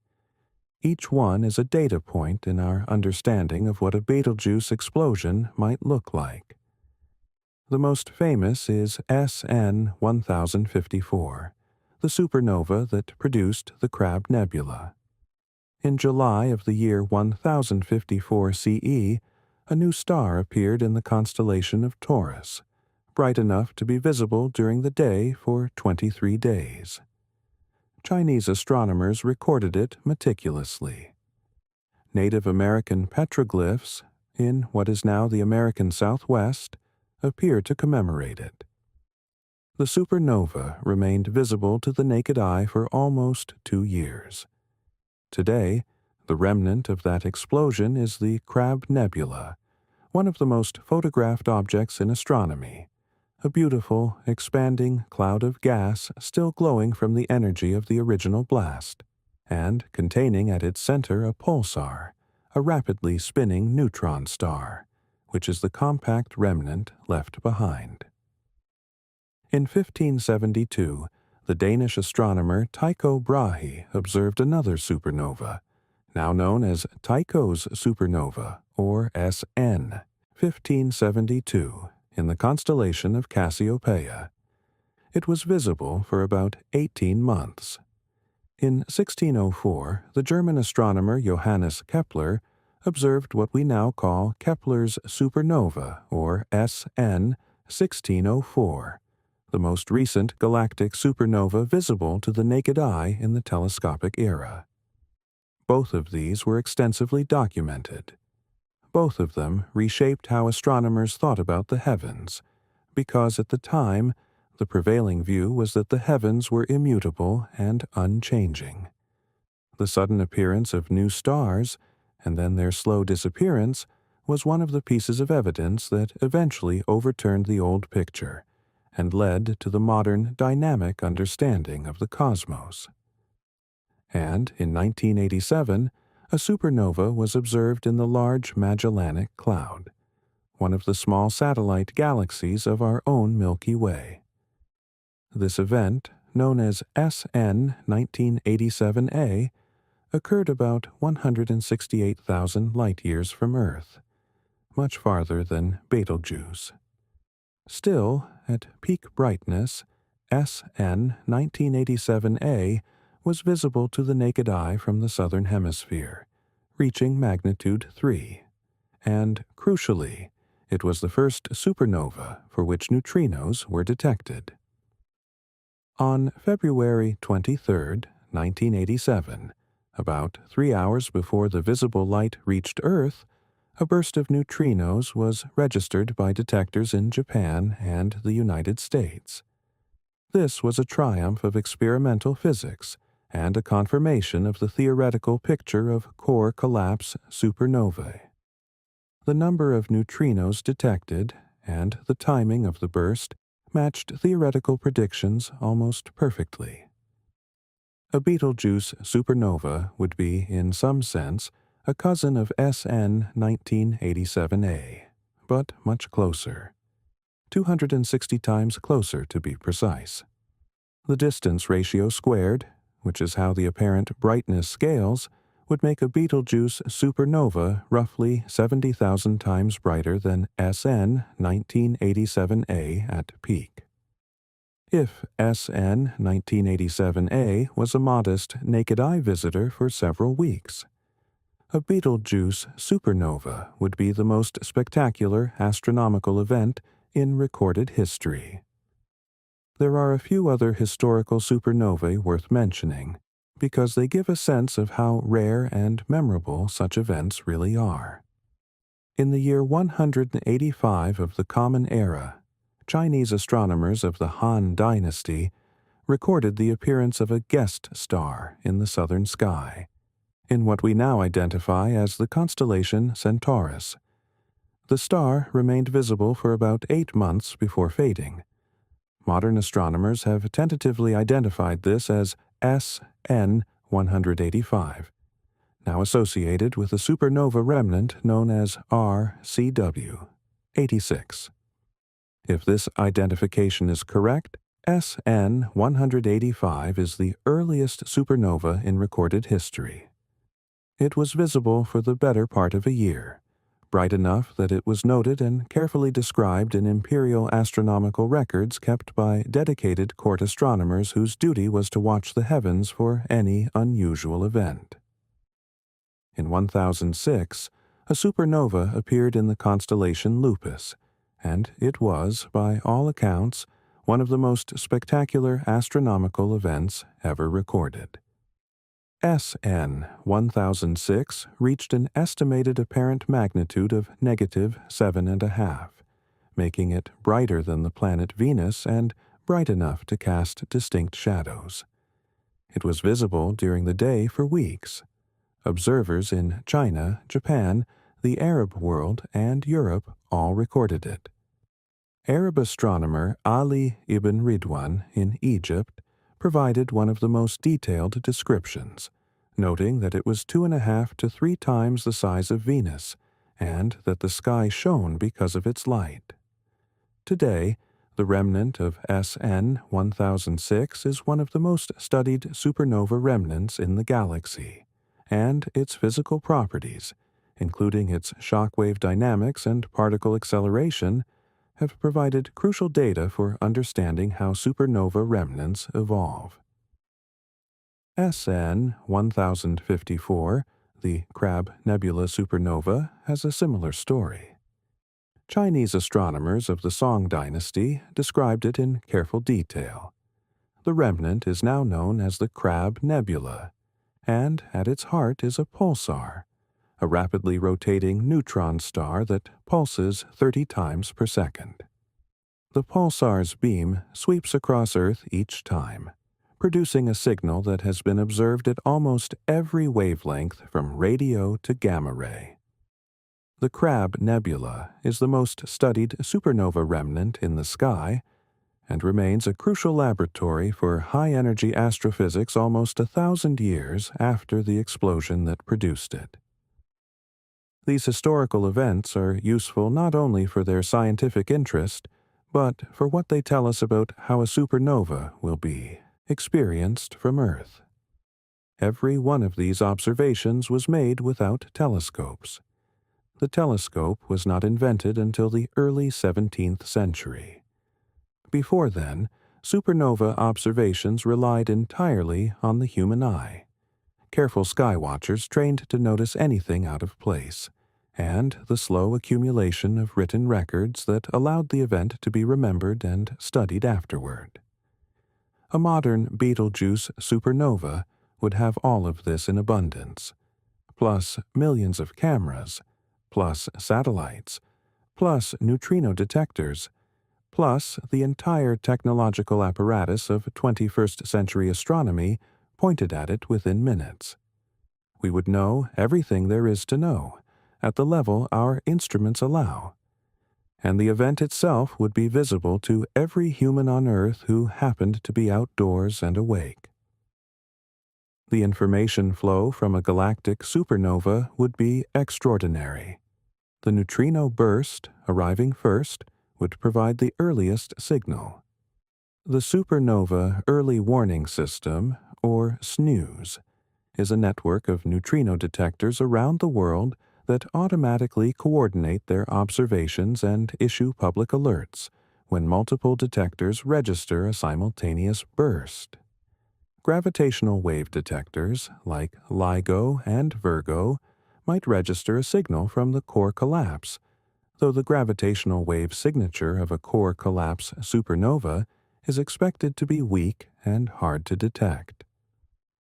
Each one is a data point in our understanding of what a Betelgeuse explosion might look like. The most famous is SN 1054, the supernova that produced the Crab Nebula. In July of the year 1054 CE, a new star appeared in the constellation of Taurus, bright enough to be visible during the day for 23 days. Chinese astronomers recorded it meticulously. Native American petroglyphs, in what is now the American Southwest, appear to commemorate it. The supernova remained visible to the naked eye for almost 2 years. Today, the remnant of that explosion is the Crab Nebula, one of the most photographed objects in astronomy, a beautiful, expanding cloud of gas still glowing from the energy of the original blast, and containing at its center a pulsar, a rapidly spinning neutron star, which is the compact remnant left behind. In 1572, the Danish astronomer Tycho Brahe observed another supernova, now known as Tycho's supernova, or SN, 1572, in the constellation of Cassiopeia. It was visible for about 18 months. In 1604, the German astronomer Johannes Kepler observed what we now call Kepler's supernova, or SN 1604, the most recent galactic supernova visible to the naked eye in the telescopic era. Both of these were extensively documented. Both of them reshaped how astronomers thought about the heavens, because at the time, the prevailing view was that the heavens were immutable and unchanging. The sudden appearance of new stars, and then their slow disappearance, was one of the pieces of evidence that eventually overturned the old picture and led to the modern dynamic understanding of the cosmos. And in 1987, a supernova was observed in the Large Magellanic Cloud, one of the small satellite galaxies of our own Milky Way. This event, known as SN 1987A, occurred about 168,000 light-years from Earth, much farther than Betelgeuse. Still, at peak brightness, SN 1987A was visible to the naked eye from the southern hemisphere, reaching magnitude 3, and, crucially, it was the first supernova for which neutrinos were detected. On February 23, 1987, about 3 hours before the visible light reached Earth, a burst of neutrinos was registered by detectors in Japan and the United States. This was a triumph of experimental physics and a confirmation of the theoretical picture of core collapse supernovae. The number of neutrinos detected and the timing of the burst matched theoretical predictions almost perfectly. A Betelgeuse supernova would be, in some sense, a cousin of SN 1987A, but much closer. 260 times closer to be precise. The distance ratio squared, which is how the apparent brightness scales, would make a Betelgeuse supernova roughly 70,000 times brighter than SN 1987A at peak. If SN 1987A was a modest naked-eye visitor for several weeks, a Betelgeuse supernova would be the most spectacular astronomical event in recorded history. There are a few other historical supernovae worth mentioning, because they give a sense of how rare and memorable such events really are. In the year 185 of the Common Era, Chinese astronomers of the Han Dynasty recorded the appearance of a guest star in the southern sky, in what we now identify as the constellation Centaurus. The star remained visible for about 8 months before fading. Modern astronomers have tentatively identified this as SN 185, now associated with a supernova remnant known as RCW 86. If this identification is correct, SN 185 is the earliest supernova in recorded history. It was visible for the better part of a year, bright enough that it was noted and carefully described in imperial astronomical records kept by dedicated court astronomers whose duty was to watch the heavens for any unusual event. In 1006, a supernova appeared in the constellation Lupus, and it was, by all accounts, one of the most spectacular astronomical events ever recorded. SN 1006 reached an estimated apparent magnitude of -7.5, making it brighter than the planet Venus and bright enough to cast distinct shadows. It was visible during the day for weeks. Observers in China, Japan, the Arab world, and Europe all recorded it. Arab astronomer Ali ibn Ridwan in Egypt provided one of the most detailed descriptions, noting that it was 2.5 to 3 times the size of Venus, and that the sky shone because of its light. Today, the remnant of SN 1006 is one of the most studied supernova remnants in the galaxy, and its physical properties, including its shockwave dynamics and particle acceleration, have provided crucial data for understanding how supernova remnants evolve. SN 1054, the Crab Nebula supernova, has a similar story. Chinese astronomers of the Song dynasty described it in careful detail. The remnant is now known as the Crab Nebula, and at its heart is a pulsar, a rapidly rotating neutron star that pulses 30 times per second. The pulsar's beam sweeps across Earth each time, producing a signal that has been observed at almost every wavelength from radio to gamma ray. The Crab Nebula is the most studied supernova remnant in the sky and remains a crucial laboratory for high-energy astrophysics almost 1,000 years after the explosion that produced it. These historical events are useful not only for their scientific interest, but for what they tell us about how a supernova will be experienced from Earth. Every one of these observations was made without telescopes. The telescope was not invented until the early 17th century. Before then, supernova observations relied entirely on the human eye. Careful skywatchers trained to notice anything out of place, and the slow accumulation of written records that allowed the event to be remembered and studied afterward. A modern Betelgeuse supernova would have all of this in abundance, plus millions of cameras, plus satellites, plus neutrino detectors, plus the entire technological apparatus of 21st century astronomy pointed at it within minutes. We would know everything there is to know, at the level our instruments allow, and the event itself would be visible to every human on Earth who happened to be outdoors and awake. The information flow from a galactic supernova would be extraordinary. The neutrino burst, arriving first, would provide the earliest signal. The Supernova Early Warning System, or SNEWS, is a network of neutrino detectors around the world that automatically coordinate their observations and issue public alerts when multiple detectors register a simultaneous burst. Gravitational wave detectors, like LIGO and Virgo, might register a signal from the core collapse, though the gravitational wave signature of a core collapse supernova is expected to be weak and hard to detect.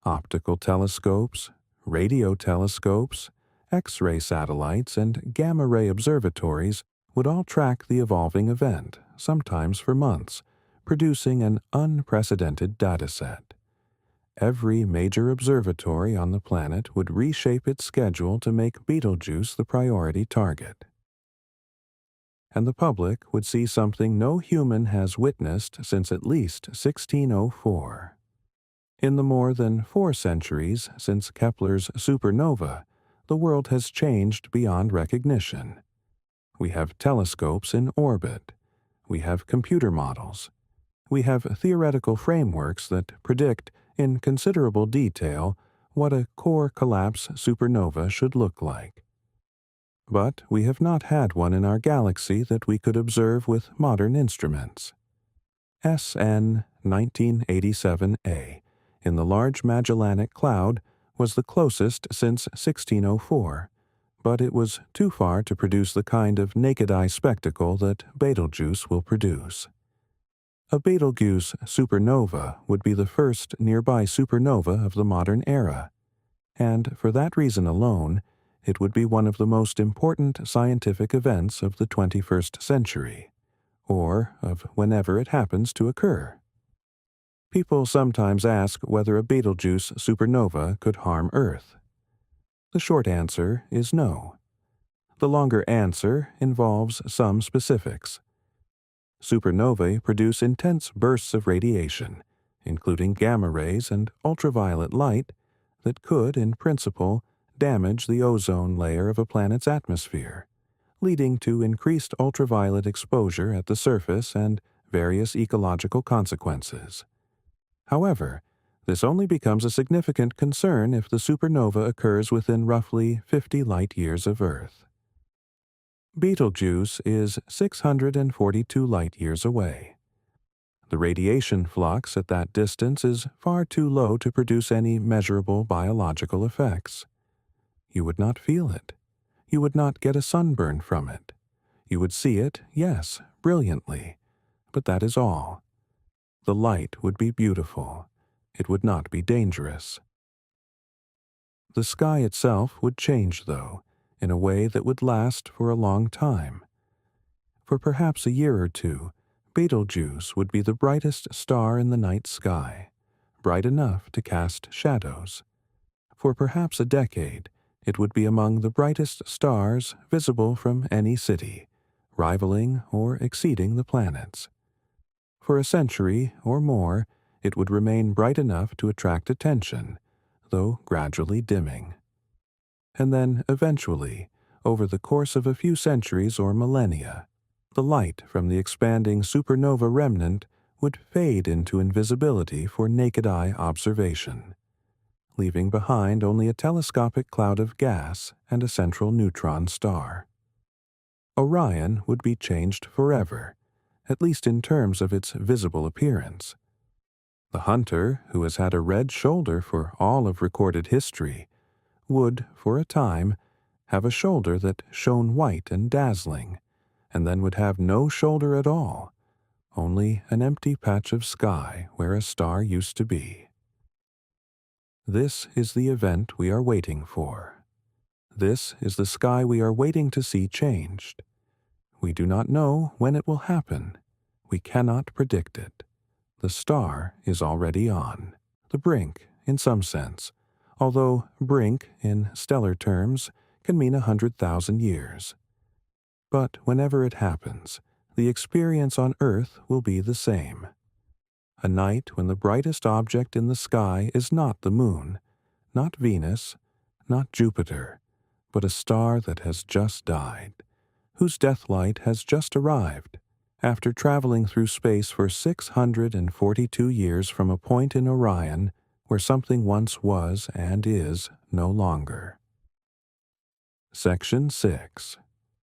Optical telescopes, radio telescopes, X-ray satellites, and gamma-ray observatories would all track the evolving event, sometimes for months, producing an unprecedented dataset. Every major observatory on the planet would reshape its schedule to make Betelgeuse the priority target. And the public would see something no human has witnessed since at least 1604. In the more than 4 centuries since Kepler's supernova, the world has changed beyond recognition. We have telescopes in orbit. We have computer models. We have theoretical frameworks that predict, in considerable detail, what a core collapse supernova should look like. But we have not had one in our galaxy that we could observe with modern instruments. SN 1987A, in the Large Magellanic Cloud, was the closest since 1604, but it was too far to produce the kind of naked-eye spectacle that Betelgeuse will produce. A Betelgeuse supernova would be the first nearby supernova of the modern era, and for that reason alone, it would be one of the most important scientific events of the 21st century, or of whenever it happens to occur. People sometimes ask whether a Betelgeuse supernova could harm Earth. The short answer is no. The longer answer involves some specifics. Supernovae produce intense bursts of radiation, including gamma rays and ultraviolet light, that could, in principle, damage the ozone layer of a planet's atmosphere, leading to increased ultraviolet exposure at the surface and various ecological consequences. However, this only becomes a significant concern if the supernova occurs within roughly 50 light-years of Earth. Betelgeuse is 642 light-years away. The radiation flux at that distance is far too low to produce any measurable biological effects. You would not feel it. You would not get a sunburn from it. You would see it, yes, brilliantly, but that is all. The light would be beautiful. It would not be dangerous. The sky itself would change, though, in a way that would last for a long time. For perhaps a year or two, Betelgeuse would be the brightest star in the night sky, bright enough to cast shadows. For perhaps a decade, it would be among the brightest stars visible from any city, rivaling or exceeding the planets. For a century or more, it would remain bright enough to attract attention, though gradually dimming. And then, eventually, over the course of a few centuries or millennia, the light from the expanding supernova remnant would fade into invisibility for naked-eye observation, leaving behind only a telescopic cloud of gas and a central neutron star. Orion would be changed forever, at least in terms of its visible appearance. The hunter, who has had a red shoulder for all of recorded history, would, for a time, have a shoulder that shone white and dazzling, and then would have no shoulder at all, only an empty patch of sky where a star used to be. This is the event we are waiting for. This is the sky we are waiting to see changed. We do not know when it will happen. We cannot predict it. The star is already on the brink, in some sense, although brink, in stellar terms, can mean 100,000 years. But whenever it happens, the experience on Earth will be the same. A night when the brightest object in the sky is not the moon, not Venus, not Jupiter, but a star that has just died, whose death light has just arrived, after traveling through space for 642 years from a point in Orion where something once was and is no longer. Section 6.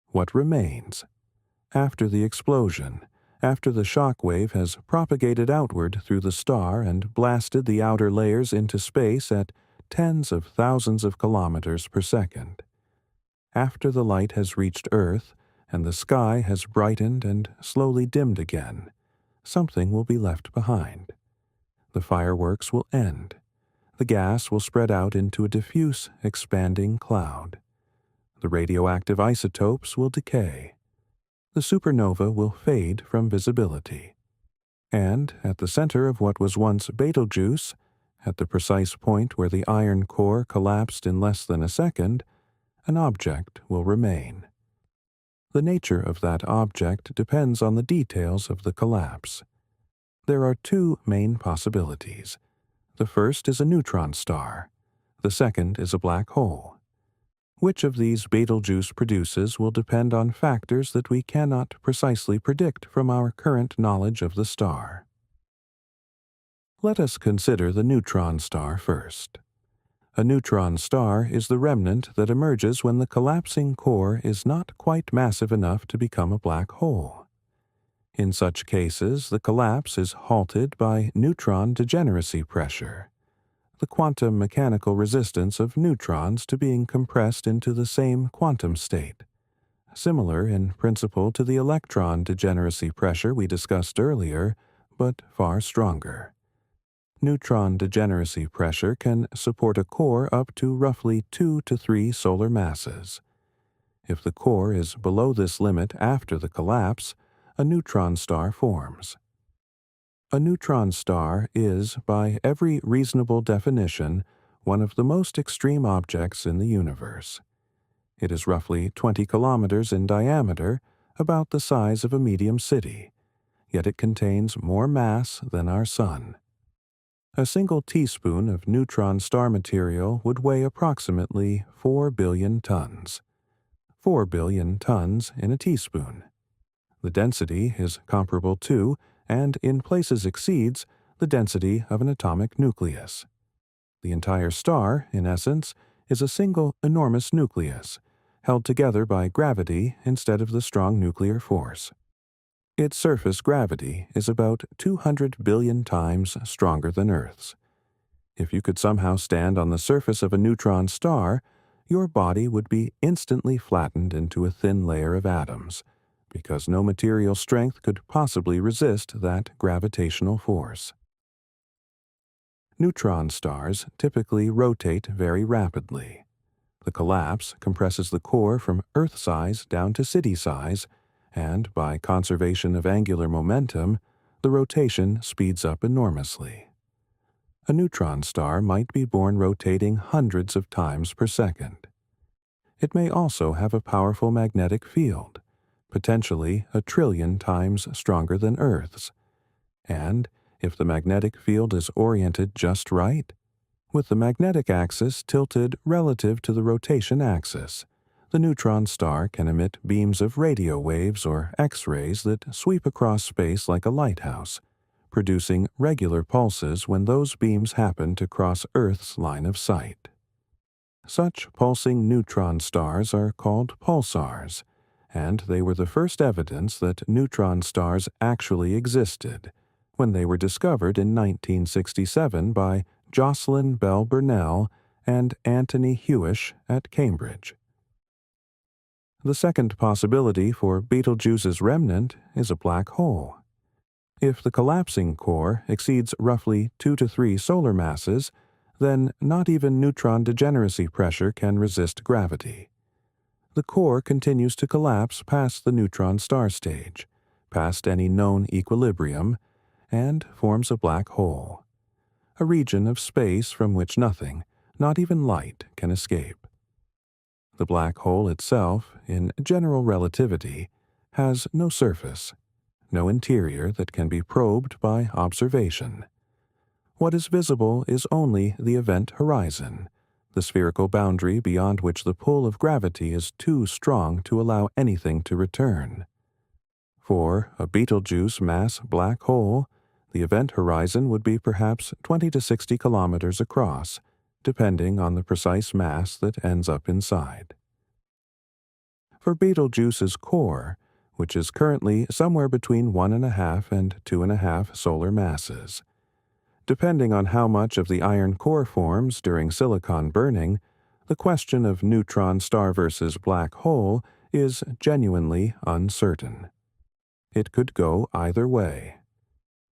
What remains? After the explosion, after the shock wave has propagated outward through the star and blasted the outer layers into space at tens of thousands of kilometers per second. After the light has reached Earth and the sky has brightened and slowly dimmed again, something will be left behind. The fireworks will end. The gas will spread out into a diffuse, expanding cloud. The radioactive isotopes will decay. The supernova will fade from visibility. And at the center of what was once Betelgeuse, at the precise point where the iron core collapsed in less than a second, an object will remain. The nature of that object depends on the details of the collapse. There are two main possibilities. The first is a neutron star. The second is a black hole. Which of these Betelgeuse produces will depend on factors that we cannot precisely predict from our current knowledge of the star. Let us consider the neutron star first. A neutron star is the remnant that emerges when the collapsing core is not quite massive enough to become a black hole. In such cases, the collapse is halted by neutron degeneracy pressure, the quantum mechanical resistance of neutrons to being compressed into the same quantum state, similar in principle to the electron degeneracy pressure we discussed earlier, but far stronger. Neutron degeneracy pressure can support a core up to roughly 2 to 3 solar masses. If the core is below this limit after the collapse, a neutron star forms. A neutron star is, by every reasonable definition, one of the most extreme objects in the universe. It is roughly 20 kilometers in diameter, about the size of a medium city, yet it contains more mass than our Sun. A single teaspoon of neutron star material would weigh approximately 4 billion tons. 4 billion tons in a teaspoon. The density is comparable to, and in places exceeds, the density of an atomic nucleus. The entire star, in essence, is a single enormous nucleus, held together by gravity instead of the strong nuclear force. Its surface gravity is about 200 billion times stronger than Earth's. If you could somehow stand on the surface of a neutron star, your body would be instantly flattened into a thin layer of atoms, because no material strength could possibly resist that gravitational force. Neutron stars typically rotate very rapidly. The collapse compresses the core from Earth size down to city size, and by conservation of angular momentum, the rotation speeds up enormously. A neutron star might be born rotating hundreds of times per second. It may also have a powerful magnetic field, potentially 1 trillion times stronger than Earth's. And if the magnetic field is oriented just right, with the magnetic axis tilted relative to the rotation axis, the neutron star can emit beams of radio waves or X-rays that sweep across space like a lighthouse, producing regular pulses when those beams happen to cross Earth's line of sight. Such pulsing neutron stars are called pulsars, and they were the first evidence that neutron stars actually existed, when they were discovered in 1967 by Jocelyn Bell Burnell and Anthony Hewish at Cambridge. The second possibility for Betelgeuse's remnant is a black hole. If the collapsing core exceeds roughly 2 to 3 solar masses, then not even neutron degeneracy pressure can resist gravity. The core continues to collapse past the neutron star stage, past any known equilibrium, and forms a black hole, a region of space from which nothing, not even light, can escape. The black hole itself, in general relativity, has no surface, no interior that can be probed by observation. What is visible is only the event horizon, the spherical boundary beyond which the pull of gravity is too strong to allow anything to return. For a Betelgeuse mass black hole, the event horizon would be perhaps 20 to 60 kilometers across, depending on the precise mass that ends up inside. For Betelgeuse's core, which is currently somewhere between 1.5 and 2.5 solar masses, depending on how much of the iron core forms during silicon burning, the question of neutron star versus black hole is genuinely uncertain. It could go either way.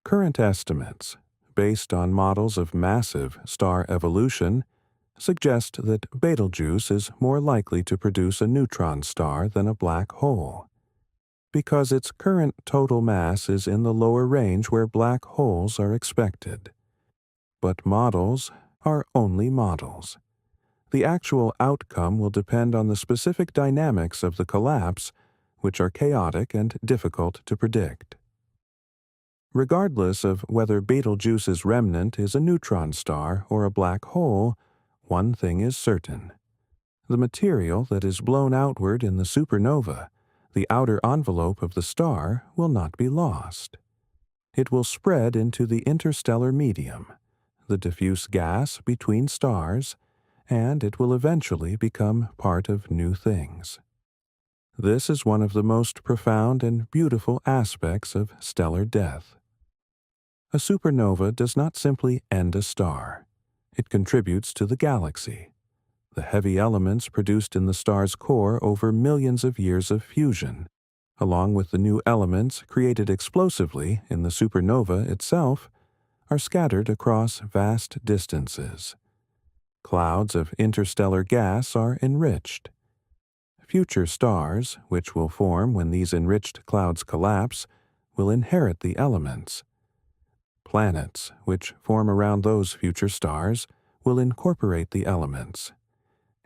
Current estimates, based on models of massive star evolution, suggest that Betelgeuse is more likely to produce a neutron star than a black hole, because its current total mass is in the lower range where black holes are expected. But models are only models. The actual outcome will depend on the specific dynamics of the collapse, which are chaotic and difficult to predict. Regardless of whether Betelgeuse's remnant is a neutron star or a black hole, one thing is certain. The material that is blown outward in the supernova, the outer envelope of the star, will not be lost. It will spread into the interstellar medium, the diffuse gas between stars, and it will eventually become part of new things. This is one of the most profound and beautiful aspects of stellar death. A supernova does not simply end a star. It contributes to the galaxy. The heavy elements produced in the star's core over millions of years of fusion, along with the new elements created explosively in the supernova itself, are scattered across vast distances. Clouds of interstellar gas are enriched. Future stars, which will form when these enriched clouds collapse, will inherit the elements. Planets, which form around those future stars, will incorporate the elements.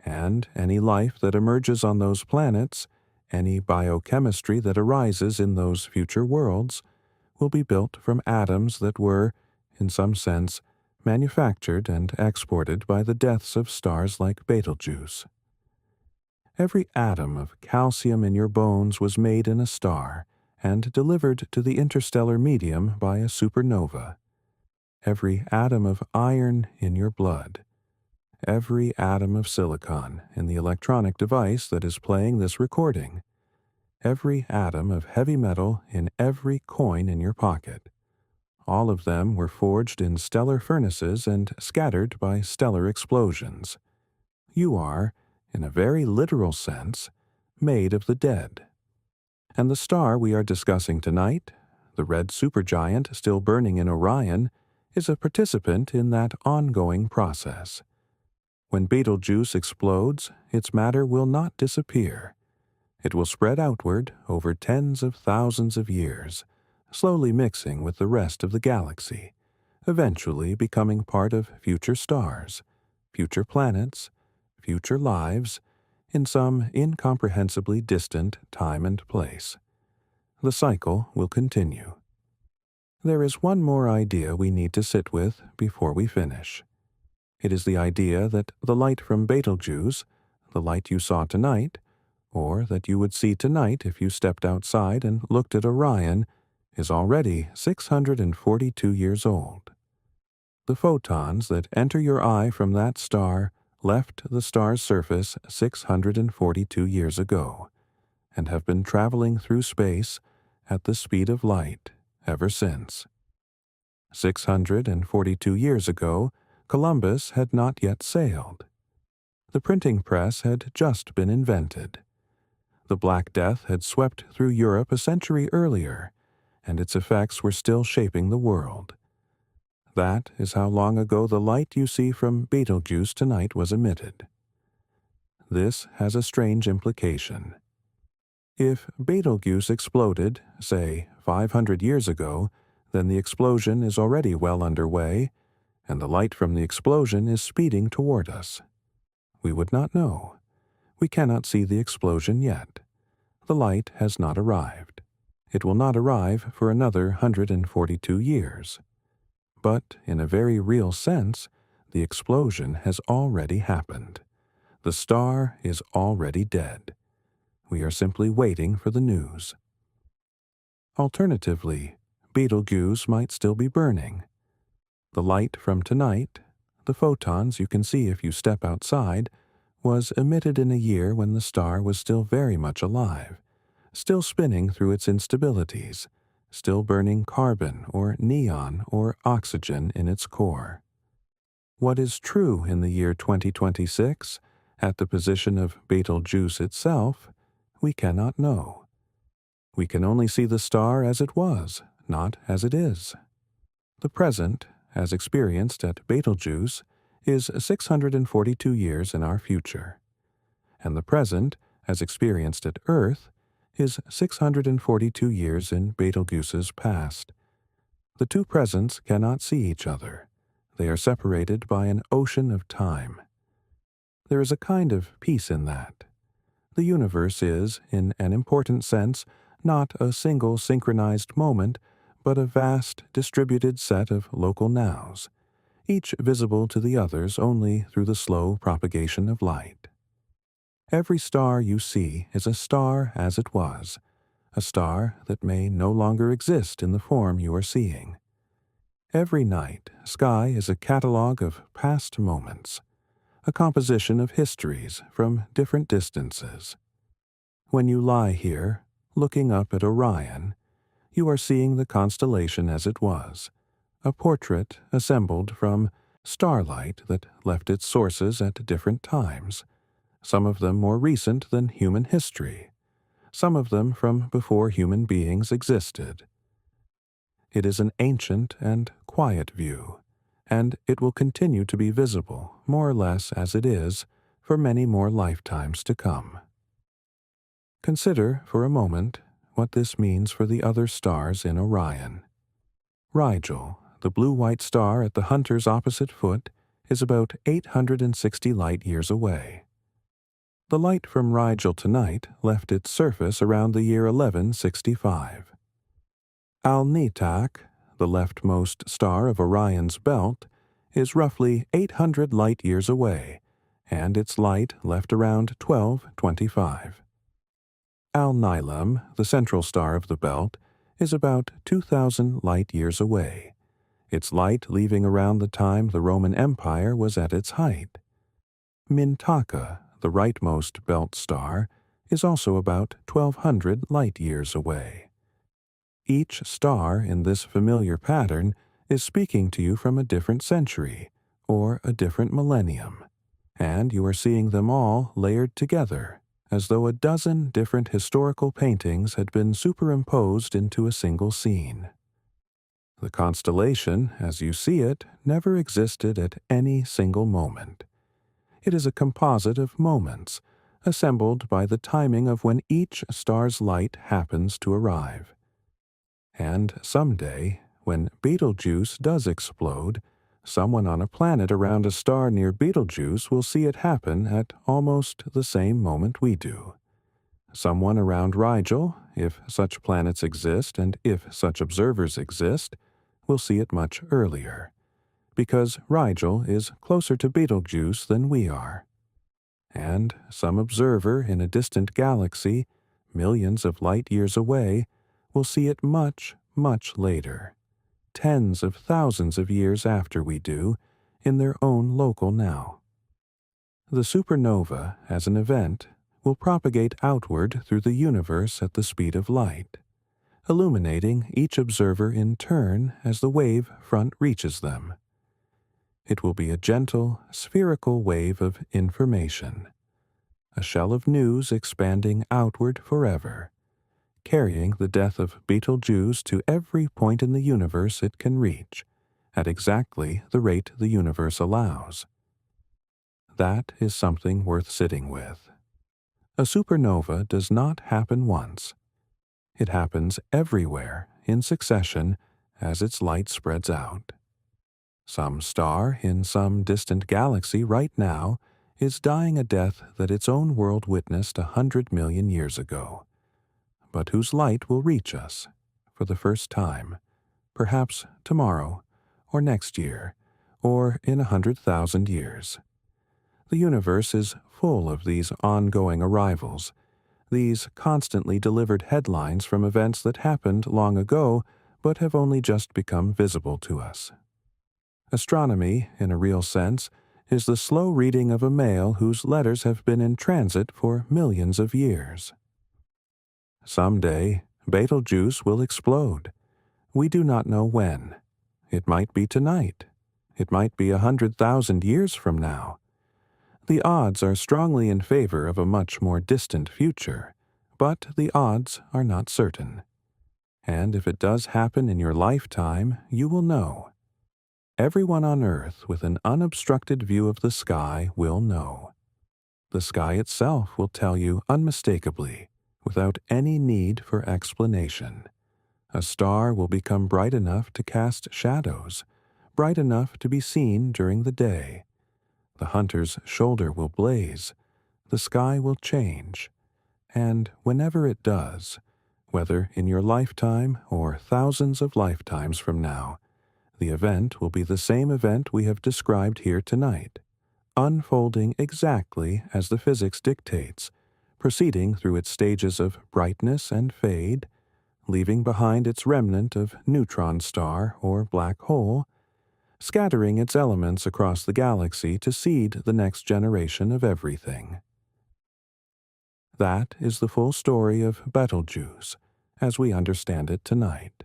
And any life that emerges on those planets, any biochemistry that arises in those future worlds, will be built from atoms that were, in some sense, manufactured and exported by the deaths of stars like Betelgeuse. Every atom of calcium in your bones was made in a star and delivered to the interstellar medium by a supernova. Every atom of iron in your blood, every atom of silicon in the electronic device that is playing this recording, every atom of heavy metal in every coin in your pocket, all of them were forged in stellar furnaces and scattered by stellar explosions. You are, in a very literal sense, made of the dead. And the star we are discussing tonight, the red supergiant still burning in Orion, is a participant in that ongoing process. When Betelgeuse explodes, its matter will not disappear. It will spread outward over tens of thousands of years, slowly mixing with the rest of the galaxy, eventually becoming part of future stars, future planets, future lives, in some incomprehensibly distant time and place. The cycle will continue. There is one more idea we need to sit with before we finish. It is the idea that the light from Betelgeuse, the light you saw tonight, or that you would see tonight if you stepped outside and looked at Orion, is already 642 years old. The photons that enter your eye from that star left the star's surface 642 years ago, and have been traveling through space at the speed of light ever since. 642 years ago, Columbus had not yet sailed. The printing press had just been invented. The Black Death had swept through Europe a century earlier, and its effects were still shaping the world. That is how long ago the light you see from Betelgeuse tonight was emitted. This has a strange implication. If Betelgeuse exploded, say, 500 years ago, then the explosion is already well underway, and the light from the explosion is speeding toward us. We would not know. We cannot see the explosion yet. The light has not arrived. It will not arrive for another 142 years. But in a very real sense, the explosion has already happened. The star is already dead. We are simply waiting for the news. Alternatively, Betelgeuse might still be burning. The light from tonight, the photons you can see if you step outside, was emitted in a year when the star was still very much alive, still spinning through its instabilities, still burning carbon or neon or oxygen in its core. What is true in the year 2026, at the position of Betelgeuse itself, we cannot know. We can only see the star as it was, not as it is. The present, as experienced at Betelgeuse, is 642 years in our future, and the present, as experienced at Earth, is 642 years in Betelgeuse's past. The two presents cannot see each other. They are separated by an ocean of time. There is a kind of peace in that. The universe is, in an important sense, not a single synchronized moment, but a vast, distributed set of local nows, each visible to the others only through the slow propagation of light. Every star you see is a star as it was, a star that may no longer exist in the form you are seeing. Every night sky is a catalogue of past moments, a composition of histories from different distances. When you lie here, looking up at Orion, you are seeing the constellation as it was, a portrait assembled from starlight that left its sources at different times, some of them more recent than human history, some of them from before human beings existed. It is an ancient and quiet view, and it will continue to be visible, more or less as it is, for many more lifetimes to come. Consider, for a moment, what this means for the other stars in Orion. Rigel, the blue-white star at the Hunter's opposite foot, is about 860 light-years away. The light from Rigel tonight left its surface around the year 1165. Al-Nitak, the leftmost star of Orion's belt, is roughly 800 light-years away, and its light left around 1225. Al-Nilam, the central star of the belt, is about 2,000 light-years away, its light leaving around the time the Roman Empire was at its height. Mintaka, the rightmost belt star, is also about 1,200 light-years away. Each star in this familiar pattern is speaking to you from a different century, or a different millennium, and you are seeing them all layered together, as though a dozen different historical paintings had been superimposed into a single scene. The constellation, as you see it, never existed at any single moment. It is a composite of moments, assembled by the timing of when each star's light happens to arrive. And someday, when Betelgeuse does explode, someone on a planet around a star near Betelgeuse will see it happen at almost the same moment we do. Someone around Rigel, if such planets exist and if such observers exist, will see it much earlier, because Rigel is closer to Betelgeuse than we are. And some observer in a distant galaxy, millions of light-years away, will see it much, much later, tens of thousands of years after we do, in their own local now. The supernova, as an event, will propagate outward through the universe at the speed of light, illuminating each observer in turn as the wave front reaches them. It will be a gentle, spherical wave of information, a shell of news expanding outward forever, carrying the death of Betelgeuse to every point in the universe it can reach, at exactly the rate the universe allows. That is something worth sitting with. A supernova does not happen once. It happens everywhere in succession as its light spreads out. Some star in some distant galaxy right now is dying a death that its own world witnessed 100 million years ago, but whose light will reach us for the first time, perhaps tomorrow, or next year, or in 100,000 years. The universe is full of these ongoing arrivals, these constantly delivered headlines from events that happened long ago but have only just become visible to us. Astronomy, in a real sense, is the slow reading of a mail whose letters have been in transit for millions of years. Someday, Betelgeuse will explode. We do not know when. It might be tonight. It might be 100,000 years from now. The odds are strongly in favor of a much more distant future, but the odds are not certain. And if it does happen in your lifetime, you will know. Everyone on Earth with an unobstructed view of the sky will know. The sky itself will tell you unmistakably, without any need for explanation. A star will become bright enough to cast shadows, bright enough to be seen during the day. The hunter's shoulder will blaze, the sky will change, and whenever it does, whether in your lifetime or thousands of lifetimes from now, the event will be the same event we have described here tonight, unfolding exactly as the physics dictates, proceeding through its stages of brightness and fade, leaving behind its remnant of neutron star or black hole, scattering its elements across the galaxy to seed the next generation of everything. That is the full story of Betelgeuse, as we understand it tonight.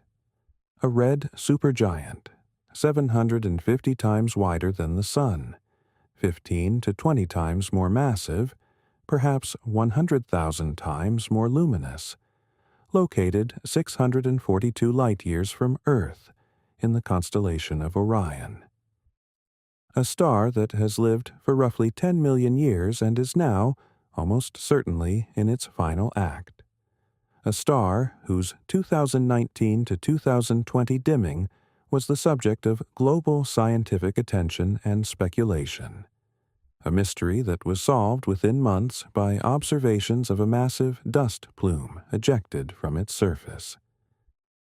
A red supergiant, 750 times wider than the Sun, 15 to 20 times more massive, perhaps 100,000 times more luminous, located 642 light-years from Earth in the constellation of Orion. A star that has lived for roughly 10 million years and is now, almost certainly, in its final act. A star whose 2019 to 2020 dimming was the subject of global scientific attention and speculation. A mystery that was solved within months by observations of a massive dust plume ejected from its surface.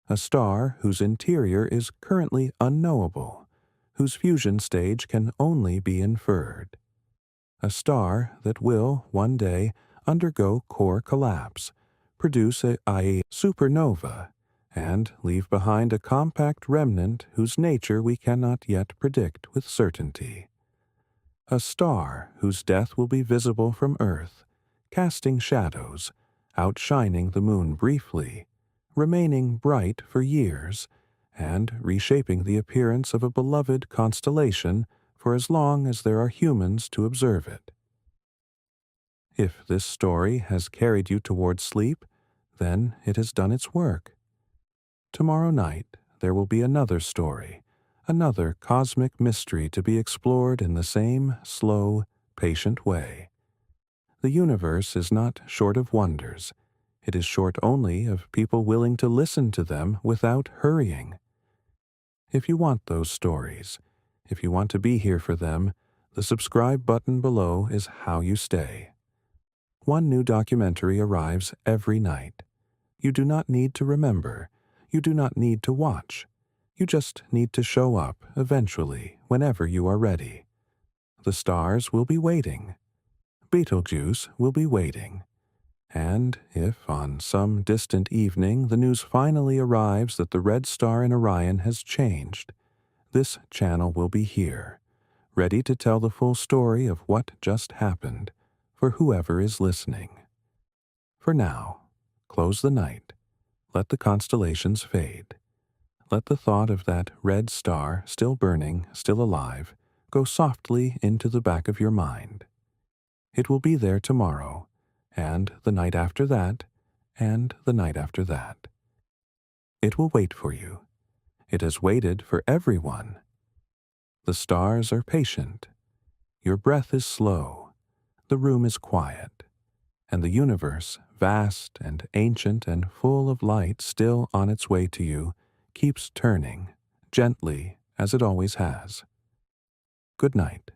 A star whose interior is currently unknowable, whose fusion stage can only be inferred. A star that will, one day, undergo core collapse, produce a supernova, and leave behind a compact remnant whose nature we cannot yet predict with certainty. A star whose death will be visible from Earth, casting shadows, outshining the moon briefly, remaining bright for years, and reshaping the appearance of a beloved constellation for as long as there are humans to observe it. If this story has carried you toward sleep, then it has done its work. Tomorrow night there will be another story, another cosmic mystery to be explored in the same slow, patient way. The universe is not short of wonders. It is short only of people willing to listen to them without hurrying. If you want those stories, if you want to be here for them, the subscribe button below is how you stay. One new documentary arrives every night. You do not need to remember. You do not need to watch. You just need to show up eventually, whenever you are ready. The stars will be waiting. Betelgeuse will be waiting. And if on some distant evening the news finally arrives that the red star in Orion has changed, this channel will be here, ready to tell the full story of what just happened for whoever is listening. For now, close the night. Let the constellations fade. Let the thought of that red star, still burning, still alive, go softly into the back of your mind. It will be there tomorrow, and the night after that, and the night after that. It will wait for you. It has waited for everyone, The stars are patient. Your breath is slow. The room is quiet. And the universe, vast and ancient and full of light still on its way to you, keeps turning, gently as it always has. Good night.